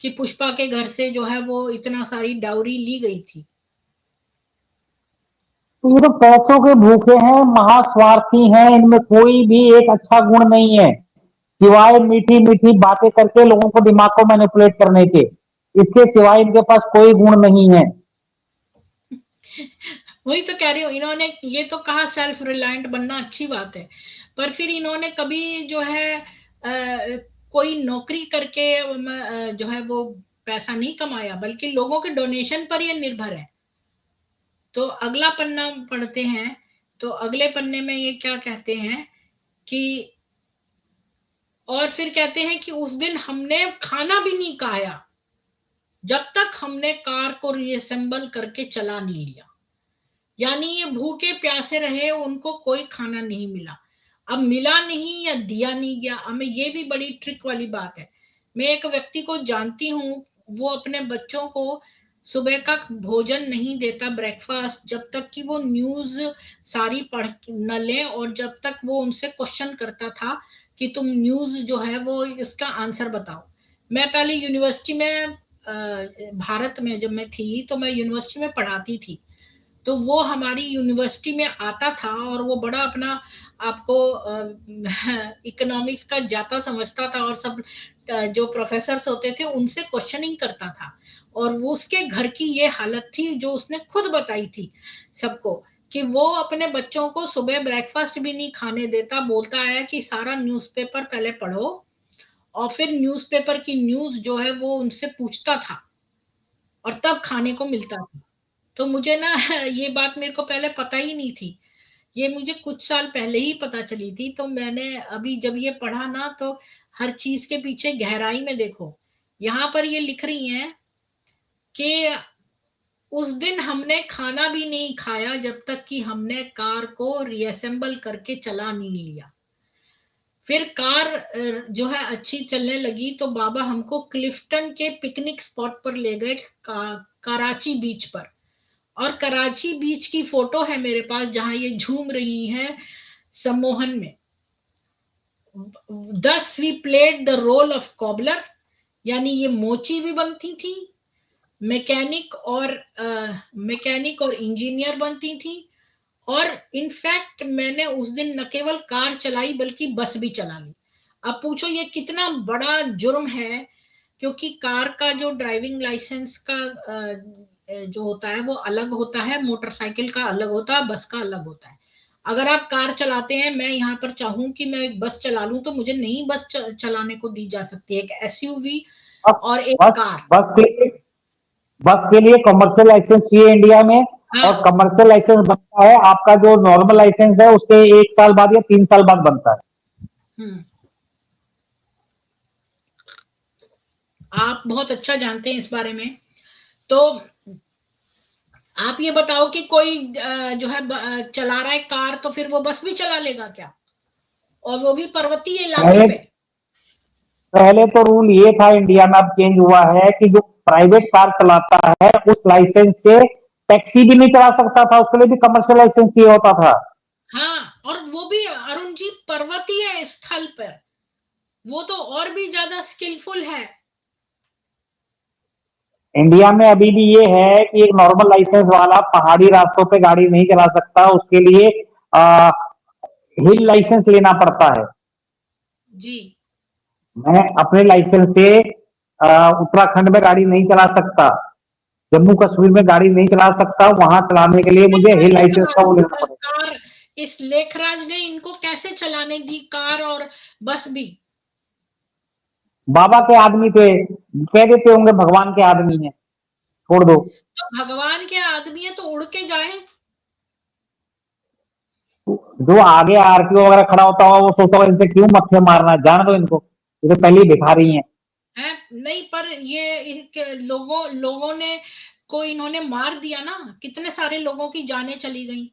कि पुष्पा के घर से जो है वो इतना सारी डाउरी ली गई थी। तो ये तो पैसों के भूखे हैं, महास्वार्थी हैं, इनमें कोई भी एक अच्छा गुण नहीं है सिवाय मीठी मीठी बातें करके लोगों को दिमाग को मैनिपुलेट करने के। इसके सिवाय इनके पास कोई गुण नहीं है। वही तो कह रही हूँ, इन्होंने ये तो कहा सेल्फ रिलायंट बनना अच्छी बात है, पर फिर इन्होंने कभी जो है कोई नौकरी करके जो है वो पैसा नहीं कमाया, बल्कि लोगों के डोनेशन पर ये निर्भर है। तो अगला पन्ना पढ़ते हैं, तो अगले पन्ने में ये क्या कहते हैं कि, और फिर कहते हैं कि उस दिन हमने खाना भी नहीं खाया जब तक हमने कार को रीअसेंबल करके चला नहीं लिया। यानी ये भूखे प्यासे रहे, उनको कोई खाना नहीं मिला। अब मिला नहीं या दिया नहीं गया, हमें ये भी बड़ी ट्रिक वाली बात है। मैं एक व्यक्ति को जानती हूँ, वो अपने बच्चों को सुबह का भोजन नहीं देता, ब्रेकफास्ट, जब तक कि वो न्यूज सारी पढ़ न ले, और जब तक वो उनसे क्वेश्चन करता था कि तुम न्यूज जो है वो इसका आंसर बताओ। मैं पहले यूनिवर्सिटी में भारत में जब मैं थी तो मैं यूनिवर्सिटी में पढ़ाती थी। तो वो हमारी यूनिवर्सिटी में आता था और वो बड़ा अपना आपको इकोनॉमिक्स का जाता समझता था, और सब जो प्रोफेसर होते थे उनसे क्वेश्चनिंग करता था। और वो उसके घर की ये हालत थी जो उसने खुद बताई थी सबको, कि वो अपने बच्चों को सुबह ब्रेकफास्ट भी नहीं खाने देता, बोलता है कि सारा न्यूज़पेपर पहले पढ़ो, और फिर न्यूज़पेपर की न्यूज जो है वो उनसे पूछता था, और तब खाने को मिलता था। तो मुझे ना ये बात मेरे को पहले पता ही नहीं थी, ये मुझे कुछ साल पहले ही पता चली थी। तो मैंने अभी जब ये पढ़ा ना, तो हर चीज के पीछे गहराई में देखो। यहाँ पर ये लिख रही हैं कि उस दिन हमने खाना भी नहीं खाया जब तक कि हमने कार को रीअसेंबल करके चला नहीं लिया। फिर कार जो है अच्छी चलने लगी तो बाबा हमको क्लिफ्टन के पिकनिक स्पॉट पर ले गए, कराची बीच पर। और कराची बीच की फोटो है मेरे पास जहां ये झूम रही हैं सम्मोहन में। Thus we played the role of cobbler, यानी ये मोची भी बनती थी, मैकेनिक और इंजीनियर बनती थी। और इनफैक्ट मैंने उस दिन न केवल कार चलाई बल्कि बस भी चला ली। अब पूछो ये कितना बड़ा जुर्म है, क्योंकि कार का जो ड्राइविंग लाइसेंस का जो होता है वो अलग होता है, मोटरसाइकिल का अलग होता है, बस का अलग होता है। अगर आप कार चलाते हैं, मैं यहाँ पर चाहूं कि मैं एक बस चला लूं तो मुझे नहीं बस चलाने को दी जा सकती है, एक एसयूवी बस और एक बस कार। बस के लिए कमर्शियल लाइसेंस चाहिए इंडिया में। और हाँ। कमर्शियल लाइसेंस बनता है आपका जो नॉर्मल लाइसेंस है उसके 1 साल बाद या 3 साल बाद बनता है। हम्म। आप बहुत अच्छा जानते हैं इस बारे में। तो आप ये बताओ कि कोई जो है चला रहा है कार, तो फिर वो बस भी चला लेगा क्या, और वो भी पर्वतीय इलाके पहले पे। पहले तो रूल ये था इंडिया में, अब चेंज हुआ है कि जो प्राइवेट कार चलाता है उस लाइसेंस से टैक्सी भी नहीं चला सकता था, उसके लिए भी कमर्शियल लाइसेंस चाहिए होता था। हाँ, और वो भी अरुण जी पर्वतीय स्थल पर, वो तो और भी ज्यादा स्किलफुल है। इंडिया में अभी भी ये है कि एक नॉर्मल लाइसेंस वाला पहाड़ी रास्तों पे गाड़ी नहीं चला सकता, उसके लिए हिल लाइसेंस लेना पड़ता है। जी। मैं अपने लाइसेंस से उत्तराखंड में गाड़ी नहीं चला सकता, जम्मू कश्मीर में गाड़ी नहीं चला सकता, वहां चलाने के लिए किसने मुझे हिल कैसे लाइसेंस चला का वो दी लेना पड़ेगा। कार? इस लेखराज ने इनको कैसे चलाने दी कार और बस भी? बाबा के आदमी थे, कह देते होंगे भगवान के आदमी है, छोड़ दो। तो भगवान के आदमी है तो उड़ के जाए। जो आगे आरटीओ वगैरह खड़ा होता हुआ वो सोचता होगा इनसे क्यों मत्थे मारना, जान दो इनको, ये तो पहले ही भिखारी हैं। है नहीं, पर ये इनके लोगों ने को इन्होंने मार दिया ना, कितने सारे लोगों की जानें चली गई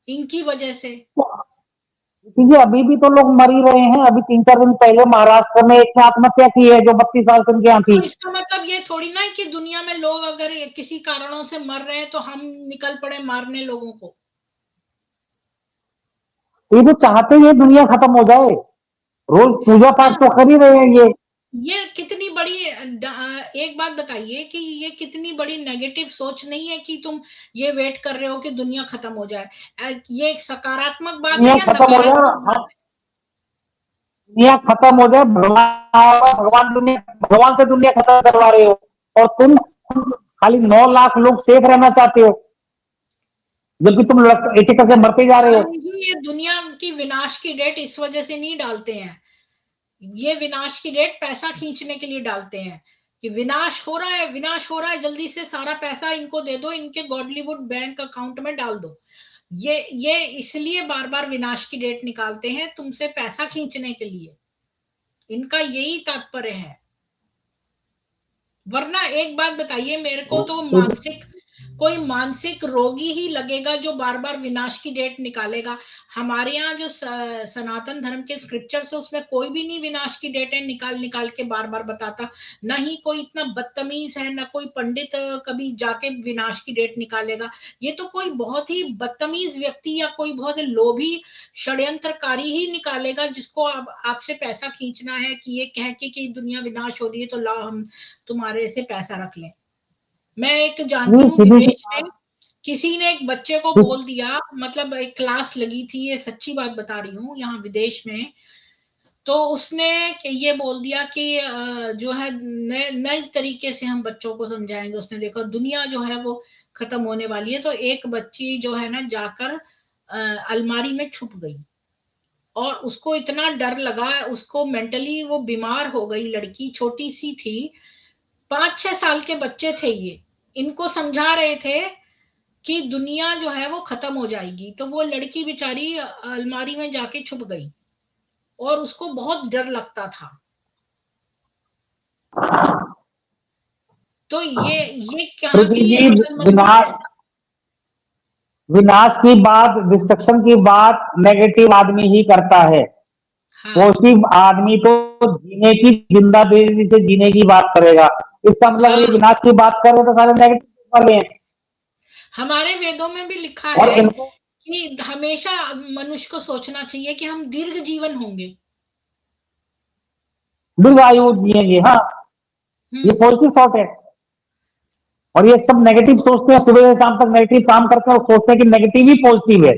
इनकी वजह से। क्योंकि अभी भी तो लोग मर ही रहे हैं। अभी 3-4 दिन पहले महाराष्ट्र में एक ने आत्महत्या की है जो 32 साल से उनके यहाँ थी। तो इसका मतलब ये थोड़ी ना है कि दुनिया में लोग अगर किसी कारणों से मर रहे हैं तो हम निकल पड़े मारने लोगों को। ये तो चाहते हैं दुनिया खत्म हो जाए, रोज पूजा पाठ तो कर ही रहे हैं ये। ये कितनी बड़ी एक बात बताइए कि ये कितनी बड़ी नेगेटिव सोच नहीं है कि तुम ये वेट कर रहे हो कि दुनिया खत्म हो जाए। ये एक सकारात्मक बात है दुनिया या खत्म हो जाए, नकारात्मक बात हम दुनिया खत्म हो जाए, भगवान से दुनिया खत्म करवा रहे हो, और तुम खाली 9 लाख लोग सेफ रहना चाहते हो, जबकि तुम एक एक करके है? मरते जा रहे हो। अरुण जी, ये दुनिया की विनाश की डेट इस वजह से नहीं डालते हैं। ये विनाश की डेट पैसा खींचने के लिए डालते हैं कि विनाश हो रहा है, विनाश हो रहा है, जल्दी से सारा पैसा इनको दे दो, इनके गॉडलीवुड बैंक अकाउंट में डाल दो। ये इसलिए बार बार विनाश की डेट निकालते हैं, तुमसे पैसा खींचने के लिए। इनका यही तात्पर्य है। वरना एक बात बताइए मेरे को, तो कोई मानसिक रोगी ही लगेगा जो बार बार विनाश की डेट निकालेगा। हमारे यहाँ जो सनातन धर्म के स्क्रिप्चर्स है उसमें कोई भी नहीं विनाश की डेटें निकाल निकाल के बार बार बताता। ना ही कोई इतना बदतमीज है, ना कोई पंडित कभी जाके विनाश की डेट निकालेगा। ये तो कोई बहुत ही बदतमीज व्यक्ति या कोई बहुत लोभी षड्यंत्रकारी ही निकालेगा, जिसको आपसे पैसा खींचना है कि ये कह के कि दुनिया विनाश हो रही है तो लाओ हम तुम्हारे से पैसा रख लें। मैं एक जानती नहीं, हूँ सीधी सी विदेश बात। में किसी ने एक बच्चे को किस- बोल दिया, मतलब एक क्लास लगी थी, ये सच्ची बात बता रही हूँ, यहाँ विदेश में। तो उसने ये बोल दिया कि जो है नए नए तरीके से हम बच्चों को समझाएंगे। उसने देखा दुनिया जो है वो खत्म होने वाली है, तो एक बच्ची जो है ना जाकर अलमारी में छुप गई, और उसको इतना डर लगा, उसको मेंटली वो बीमार हो गई। लड़की छोटी सी थी, 5-6 साल के बच्चे थे ये, इनको समझा रहे थे कि दुनिया जो है वो खत्म हो जाएगी। तो वो लड़की बेचारी अलमारी में जाके छुप गई, और उसको बहुत डर लगता था। तो ये कहाँ पृथ्वी की जी, अकलमंदी है। विनाश विनाश की बात, डिस्ट्रक्शन की बात नेगेटिव आदमी ही करता है। हाँ पॉजिटिव आदमी तो जीने की, जिंदा दिली से जीने की बात करेगा। इसका मतलब अगर ये हाँ, विनाश की बात कर रहे हैं तो सारे नेगेटिव वाले हैं। हमारे वेदों में भी लिखा और है इनको कि हमेशा मनुष्य को सोचना चाहिए कि हम दीर्घ जीवन होंगे। दीर्घायु जिएंगे, हाँ, ये हम्म। पॉजिटिव थॉट है। और ये सब नेगेटिव सोचते हैं, सुबह से शाम तक नेगेटिव काम करते हैं और सोचते हैं कि नेगेटिव ही पॉजिटिव है।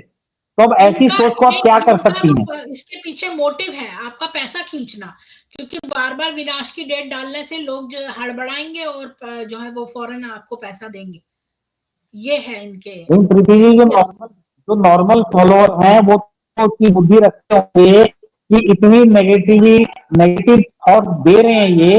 तो अब ऐसी इनका सोच को आप क्या कर इनका सकती हैं। जो इसके पीछे मोटिव है आपका पैसा खींचना, क्योंकि बार बार विनाश की डेट डालने से लोग जो हड़बड़ाएंगे और जो है वो फौरन आपको पैसा देंगे। ये है इनके इन पृथ्वी जी इनके जो नॉर्मल फॉलोअर हैं वो तो उसकी बुद्धि रखते होंगे कि इतनी नेगेटिव थॉट्स दे रहे हैं ये।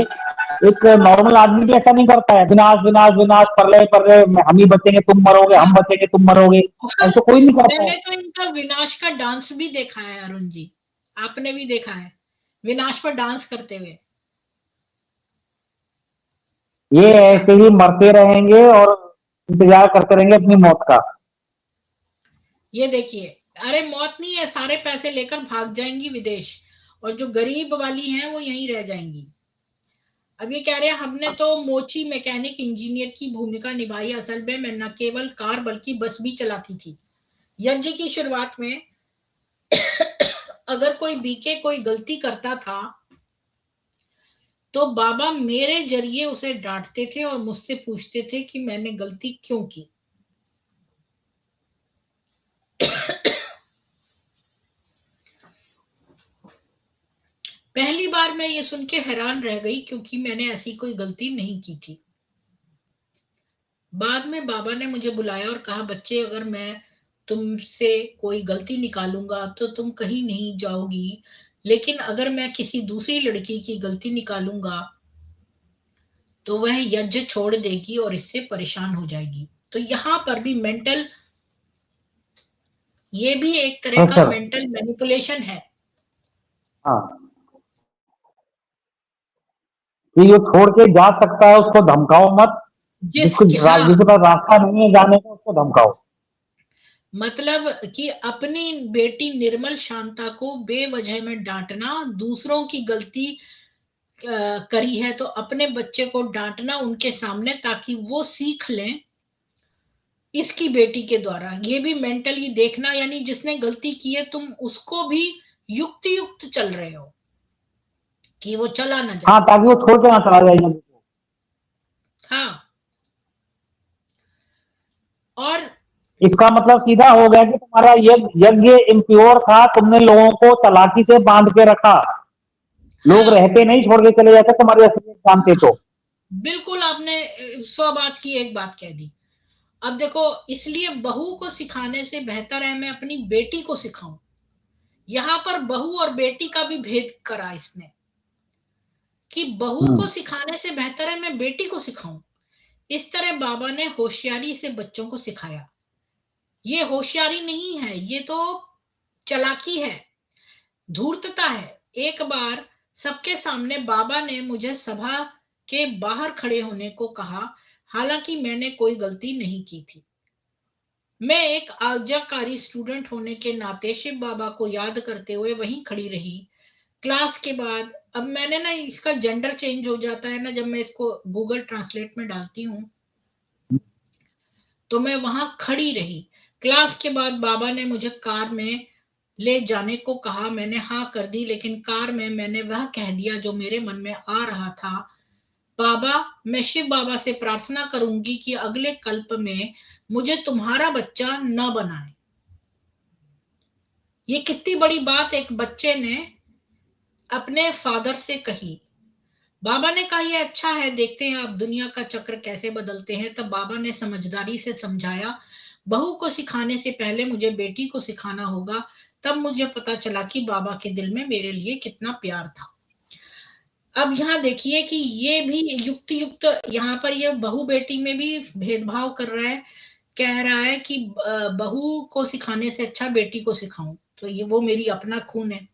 एक नॉर्मल आदमी भी ऐसा नहीं करता है, विनाश विनाश विनाश, प्रलय प्रलय, हम ही बचेंगे तुम मरोगे, हम हाँ। बचेंगे तुम मरोगे, और ऐसा कोई नहीं करता है। मैंने तो इनका विनाश का डांस भी देखा है अरुण जी, आपने भी देखा है विनाश पर डांस करते हुए? ये देखा ऐसे ही मरते रहेंगे और इंतजार करते रहेंगे अपनी मौत का। ये देखिए, अरे मौत नहीं है, सारे पैसे लेकर भाग जाएंगी विदेश, और जो गरीब वाली हैं वो यहीं रह जाएंगी। अब ये कह रहे हैं हमने तो मोची मैकेनिक इंजीनियर की भूमिका निभाई, असल में मैं न केवल कार बल्कि बस भी चलाती थी। यज्ञ की शुरुआत में अगर कोई बीके कोई गलती करता था तो बाबा मेरे जरिए उसे डांटते थे और मुझसे पूछते थे कि मैंने गलती क्यों की। पहली बार मैं ये सुन के हैरान रह गई, क्योंकि मैंने ऐसी कोई गलती नहीं की थी। बाद में बाबा ने मुझे बुलाया और कहा, बच्चे, अगर मैं तुमसे कोई गलती निकालूंगा तो तुम कहीं नहीं जाओगी, लेकिन अगर मैं किसी दूसरी लड़की की गलती निकालूंगा तो वह यज्ञ छोड़ देगी और इससे परेशान हो जाएगी। तो यहाँ पर भी मेंटल, ये भी एक तरह का प्रेशर। मेंटल मैनिपुलेशन है। हाँ, कि ये छोड़ के जा सकता है उसको धमकाओ मत, हाँ, जिसके पास रास्ता नहीं है जाने का उसको धमकाओ। मतलब कि अपनी बेटी निर्मल शांता को बेवजह में डांटना, दूसरों की गलती करी है तो अपने बच्चे को डांटना उनके सामने, ताकि वो सीख लें इसकी बेटी के द्वारा। ये भी मेंटली देखना, यानी जिसने गलती की है तुम उसको भी युक्ति युक्त चल रहे हो कि वो चला ना हाँ, जाए। ताकि वो छोड़ के ना चला जाए जल्दी से। हाँ, और इसका मतलब सीधा हो गया कि तुम्हारा यज्ञ इम्प्योर था, तुमने लोगों को चालाकी से बांध के रखा। लोग हाँ, रहते नहीं, छोड़ के चले जाते तुम्हारी असलियत जानते तो। बिल्कुल आपने 100 बात की एक बात कह दी। अब देखो, इसलिए बहू को सिखाने से बेहतर है मैं अपनी बेटी को सिखाऊं। यहां पर बहू और बेटी का भी भेद करा इसने, कि बहू को हम्म। सिखाने से बेहतर है मैं बेटी को सिखाऊं। इस तरह बाबा ने होशियारी से बच्चों को सिखाया। ये होशियारी नहीं है, ये तो चालाकी है, धूर्तता है। एक बार सबके सामने बाबा ने मुझे सभा के बाहर खड़े होने को कहा, हालांकि मैंने कोई गलती नहीं की थी। मैं एक आज्ञाकारी स्टूडेंट होने के नाते शिव बाबा को याद करते हुए वहीं खड़ी रही। क्लास के बाद, अब मैंने ना इसका जेंडर चेंज हो जाता है ना जब मैं इसको गूगल ट्रांसलेट में डालती हूँ, तो मैं वहां खड़ी रही। क्लास के बाद बाबा ने मुझे कार में ले जाने को कहा। मैंने हाँ कर दी, लेकिन कार में मैंने वह कह दिया जो मेरे मन में आ रहा था। बाबा, मैं शिव बाबा से प्रार्थना करूंगी कि अगले कल्प में मुझे तुम्हारा बच्चा न बनाए। ये कितनी बड़ी बात एक बच्चे ने अपने फादर से कही। बाबा ने कहा, ये अच्छा है, देखते हैं आप दुनिया का चक्र कैसे बदलते हैं। तब बाबा ने समझदारी से समझाया, बहू को सिखाने से पहले मुझे बेटी को सिखाना होगा। तब मुझे पता चला कि बाबा के दिल में मेरे लिए कितना प्यार था। अब यहाँ देखिए कि ये भी युक्ति युक्त, यहाँ पर ये बहू बेटी में भी भेदभाव कर रहा है। कह रहा है कि बहू को सिखाने से अच्छा बेटी को सिखाऊं, तो ये वो मेरी अपना खून है।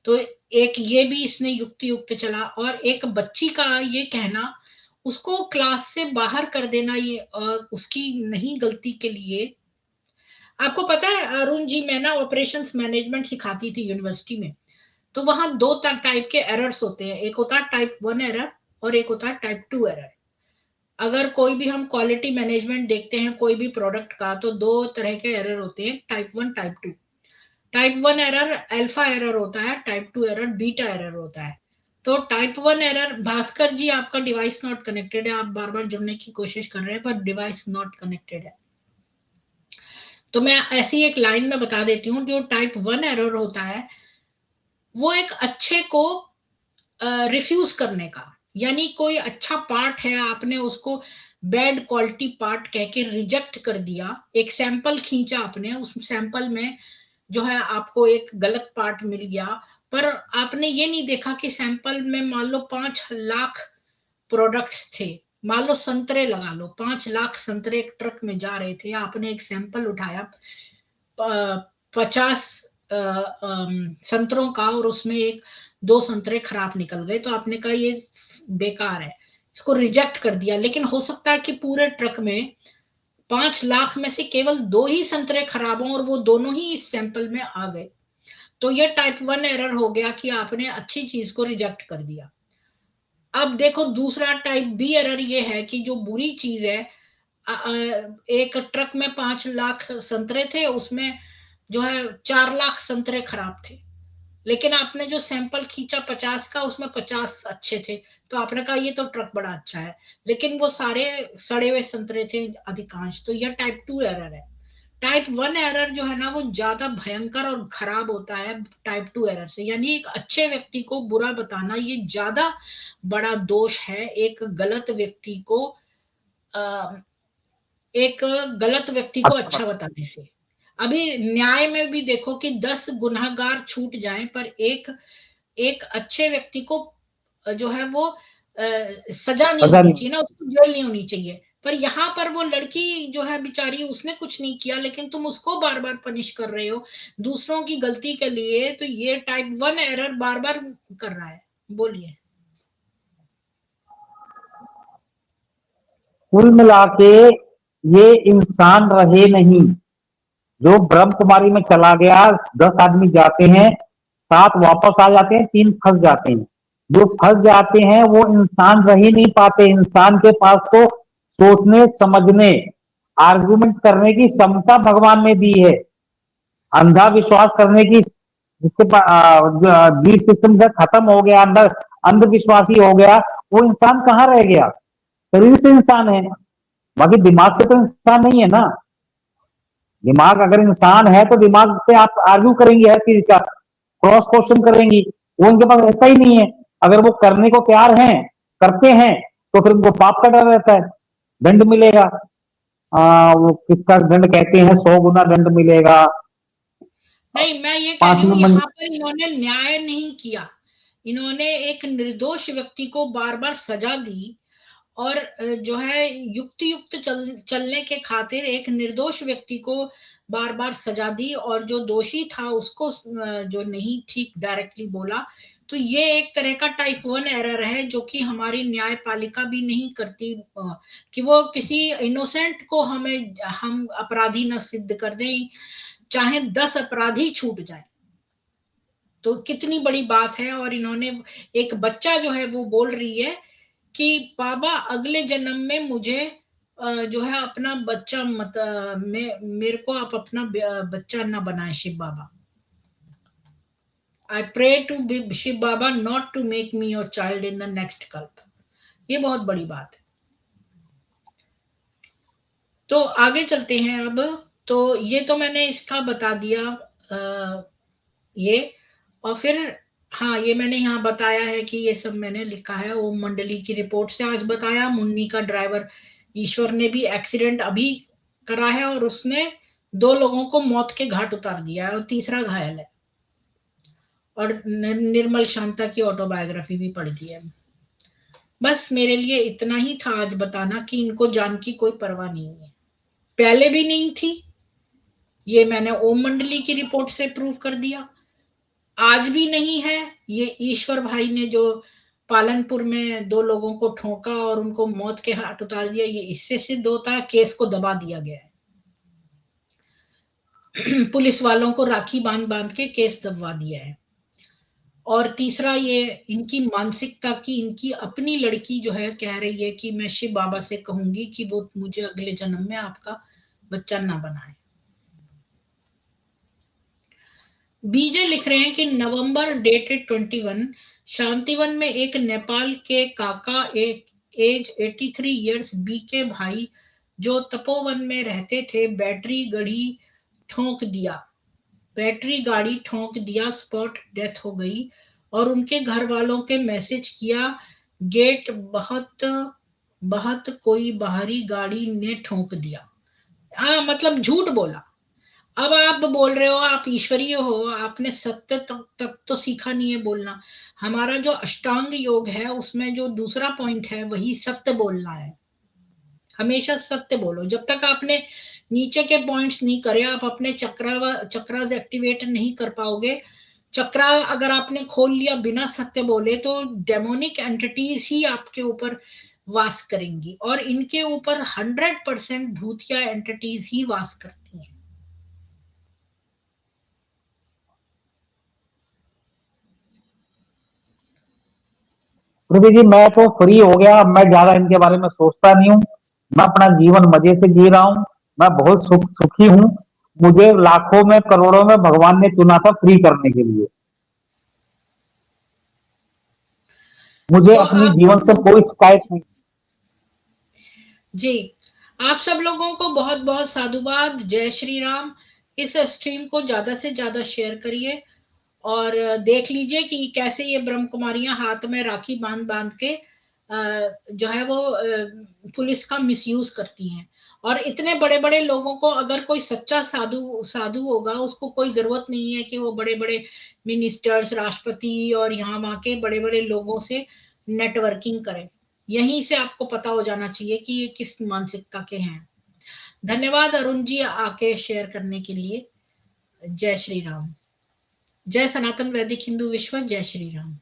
तो एक ये भी इसने युक्ति युक्त चला, और एक बच्ची का ये कहना, उसको क्लास से बाहर कर देना, ये और उसकी नहीं गलती के लिए। आपको पता है अरुण जी, मैं ना ऑपरेशंस मैनेजमेंट सिखाती थी यूनिवर्सिटी में। तो वहां दो टाइप के एरर्स होते हैं, एक होता है टाइप 1 एरर और एक होता है टाइप 2 एरर। अगर कोई भी हम क्वालिटी मैनेजमेंट देखते हैं कोई भी प्रोडक्ट का, तो दो तरह के एरर होते हैं, type 1 type 2। Type 1 error alpha error होता है, टाइप 2 एरर बीटा एरर होता है। तो टाइप 1 एरर, भास्कर जी आपका डिवाइस नॉट कनेक्टेड है, आप बार बार जुड़ने की कोशिश कर रहे हैं पर डिवाइस नॉट कनेक्टेड है। तो मैं ऐसी एक लाइन में बता देती हूँ, जो टाइप 1 एरर होता है वो एक अच्छे को रिफ्यूज करने का, यानी कोई अच्छा पार्ट है आपने उसको बैड क्वालिटी पार्ट कह के रिजेक्ट कर दिया। एक सैंपल खींचा आपने, उस सैंपल में जो है आपको एक गलत पार्ट मिल गया, पर आपने ये नहीं देखा कि सैंपल में मान लो 5 लाख प्रोडक्ट्स थे। मान लो संतरे लगा लो, 5 लाख संतरे एक ट्रक में जा रहे थे, आपने एक सैंपल उठाया 50 संतरों का, और उसमें एक दो संतरे खराब निकल गए, तो आपने कहा ये बेकार है, इसको रिजेक्ट कर दिया। लेकिन हो सकता है कि पूरे ट्रक में 5 लाख में से केवल दो ही संतरे खराब हों और वो दोनों ही इस सैंपल में आ गए। तो ये टाइप 1 एरर हो गया कि आपने अच्छी चीज को रिजेक्ट कर दिया। अब देखो दूसरा टाइप 2 एरर ये है कि जो बुरी चीज है, एक ट्रक में 5 लाख संतरे थे, उसमें जो है 4 लाख संतरे खराब थे, लेकिन आपने जो सैंपल खींचा 50 का, उसमें 50 अच्छे थे। तो आपने कहा ये तो ट्रक बड़ा अच्छा है, लेकिन वो सारे सड़े हुए संतरे थे अधिकांश। तो यह टाइप 2 एरर है। टाइप 1 एरर जो है ना वो ज्यादा भयंकर और खराब होता है टाइप 2 एरर से। यानी एक अच्छे व्यक्ति को बुरा बताना ये ज्यादा बड़ा दोष है एक गलत व्यक्ति को, एक गलत व्यक्ति को अच्छा, अच्छा बताने से। अभी न्याय में भी देखो कि 10 गुनहगार छूट जाएं पर एक एक अच्छे व्यक्ति को जो है वो सजा नहीं पता होनी नहीं। चाहिए ना, उसको जेल नहीं होनी चाहिए। पर यहाँ पर वो लड़की जो है बेचारी, उसने कुछ नहीं किया लेकिन तुम उसको बार बार पनिश कर रहे हो दूसरों की गलती के लिए, तो ये टाइप 1 एरर बार बार कर रहा है। बोलिए। कुल मिला के ये इंसान रहे नहीं। जो ब्रह्म कुमारी में चला गया, 10 आदमी जाते हैं, 7 वापस आ जाते हैं, 3 फंस जाते हैं। जो फंस जाते हैं वो इंसान रह ही नहीं पाते। इंसान के पास तो सोचने समझने, आर्गुमेंट करने की क्षमता भगवान ने दी है। अंधा विश्वास करने की, जिसके बीफ सिस्टम से खत्म हो गया, अंदर अंधविश्वासी हो गया, वो इंसान कहाँ रह गया। शरीर से इंसान है, बाकी दिमाग से तो इंसान नहीं है ना। दिमाग अगर इंसान है तो दिमाग से आप आर्ग्यू करेंगे हर चीज का, क्रॉस क्वेश्चन करेंगी। वो उनके पास रहता ही नहीं है। अगर वो करने को तैयार हैं, करते हैं, तो फिर उनको पाप का डर रहता है, दंड मिलेगा। वो किसका दंड कहते हैं, 100 गुना दंड मिलेगा। नहीं, मैं ये कह रही पांच हूँ नंबर। यहाँ पर इन्होंने न्याय नहीं किया। इन्होंने एक निर्दोष व्यक्ति को बार बार सजा दी और जो है युक्त युक्त चलने के खातिर एक निर्दोष व्यक्ति को बार बार सजा दी, और जो दोषी था उसको जो नहीं ठीक डायरेक्टली बोला। तो ये एक तरह का टाइप 1 एरर है जो कि हमारी न्यायपालिका भी नहीं करती, कि वो किसी इनोसेंट को हम अपराधी न सिद्ध कर दें, चाहे 10 अपराधी छूट जाए। तो कितनी बड़ी बात है। और इन्होंने, एक बच्चा जो है वो बोल रही है कि बाबा अगले जन्म में मुझे जो है अपना बच्चा मत मेरे को आप अपना बच्चा ना बनाए Shiv Baba. I pray to Shiv Baba not to make me your child in the next kalp. ये बहुत बड़ी बात है। तो आगे चलते हैं अब। तो ये तो मैंने इसका बता दिया, ये। और फिर हाँ, ये मैंने यहाँ बताया है कि ये सब मैंने लिखा है ओम मंडली की रिपोर्ट से। आज बताया मुन्नी का ड्राइवर ईश्वर ने भी एक्सीडेंट अभी करा है और उसने 2 लोगों को मौत के घाट उतार दिया है और तीसरा घायल है। और निर्मल शांता की ऑटोबायोग्राफी भी पढ़ दी है। बस मेरे लिए इतना ही था आज बताना कि इनको जान की कोई परवाह नहीं है, पहले भी नहीं थी। ये मैंने ओम मंडली की रिपोर्ट से प्रूव कर दिया। आज भी नहीं है। ये ईश्वर भाई ने जो पालनपुर में 2 लोगों को ठोका और उनको मौत के घाट उतार दिया, ये इससे सिद्ध होता है। केस को दबा दिया गया है। पुलिस वालों को राखी बांध बांध के केस दबवा दिया है। और तीसरा ये इनकी मानसिकता की, इनकी अपनी लड़की जो है कह रही है कि मैं शिव बाबा से कहूंगी कि वो मुझे अगले जन्म में आपका बच्चा ना बनाए। बीजे लिख रहे हैं कि नवंबर डेटेड 21, शांतिवन में एक नेपाल के काका, एक एज 83 ईयर्स बीके भाई जो तपोवन में रहते थे, बैटरी गाड़ी ठोंक दिया, स्पॉट डेथ हो गई। और उनके घर वालों के मैसेज किया, गेट बहुत बहुत कोई बाहरी गाड़ी ने ठोंक दिया। हाँ, मतलब झूठ बोला। अब आप बोल रहे हो आप ईश्वरीय हो, आपने सत्य तक तो सीखा नहीं है बोलना। हमारा जो अष्टांग योग है उसमें जो दूसरा पॉइंट है वही सत्य बोलना है। हमेशा सत्य बोलो। जब तक आपने नीचे के पॉइंट्स नहीं करे, आप अपने चक्रास एक्टिवेट नहीं कर पाओगे। चक्रा अगर आपने खोल लिया बिना सत्य बोले तो डेमोनिक एंटिटीज ही आपके ऊपर वास करेंगी, और इनके ऊपर 100% भूतिया एंटिटीज ही वास करती हैं। पृथ्वी जी, मैं तो फ्री हो गया। मैं ज्यादा इनके बारे में सोचता नहीं हूँ। मैं अपना जीवन मजे से जी रहा हूँ। मैं बहुत सुखी हूँ। मुझे लाखों में करोड़ों में भगवान ने चुना था फ्री करने के लिए। मुझे तो अपनी आप जीवन से कोई शिकायत नहीं। जी, आप सब लोगों को बहुत बहुत साधुवाद, जय श्री राम। इस स्ट्रीम को ज्यादा से ज्यादा शेयर करिए और देख लीजिए कि कैसे ये ब्रह्म कुमारियां हाथ में राखी बांध बांध के जो है वो पुलिस का मिसयूज करती हैं। और इतने बड़े बड़े लोगों को, अगर कोई सच्चा साधु साधु होगा, उसको कोई जरूरत नहीं है कि वो बड़े बड़े मिनिस्टर्स, राष्ट्रपति और यहाँ वहां के बड़े बड़े लोगों से नेटवर्किंग करे। यहीं से आपको पता हो जाना चाहिए कि ये किस मानसिकता के हैं। धन्यवाद अरुण जी आके शेयर करने के लिए। जय श्री राम। जय सनातन वैदिक हिंदू विश्व। जय श्री राम।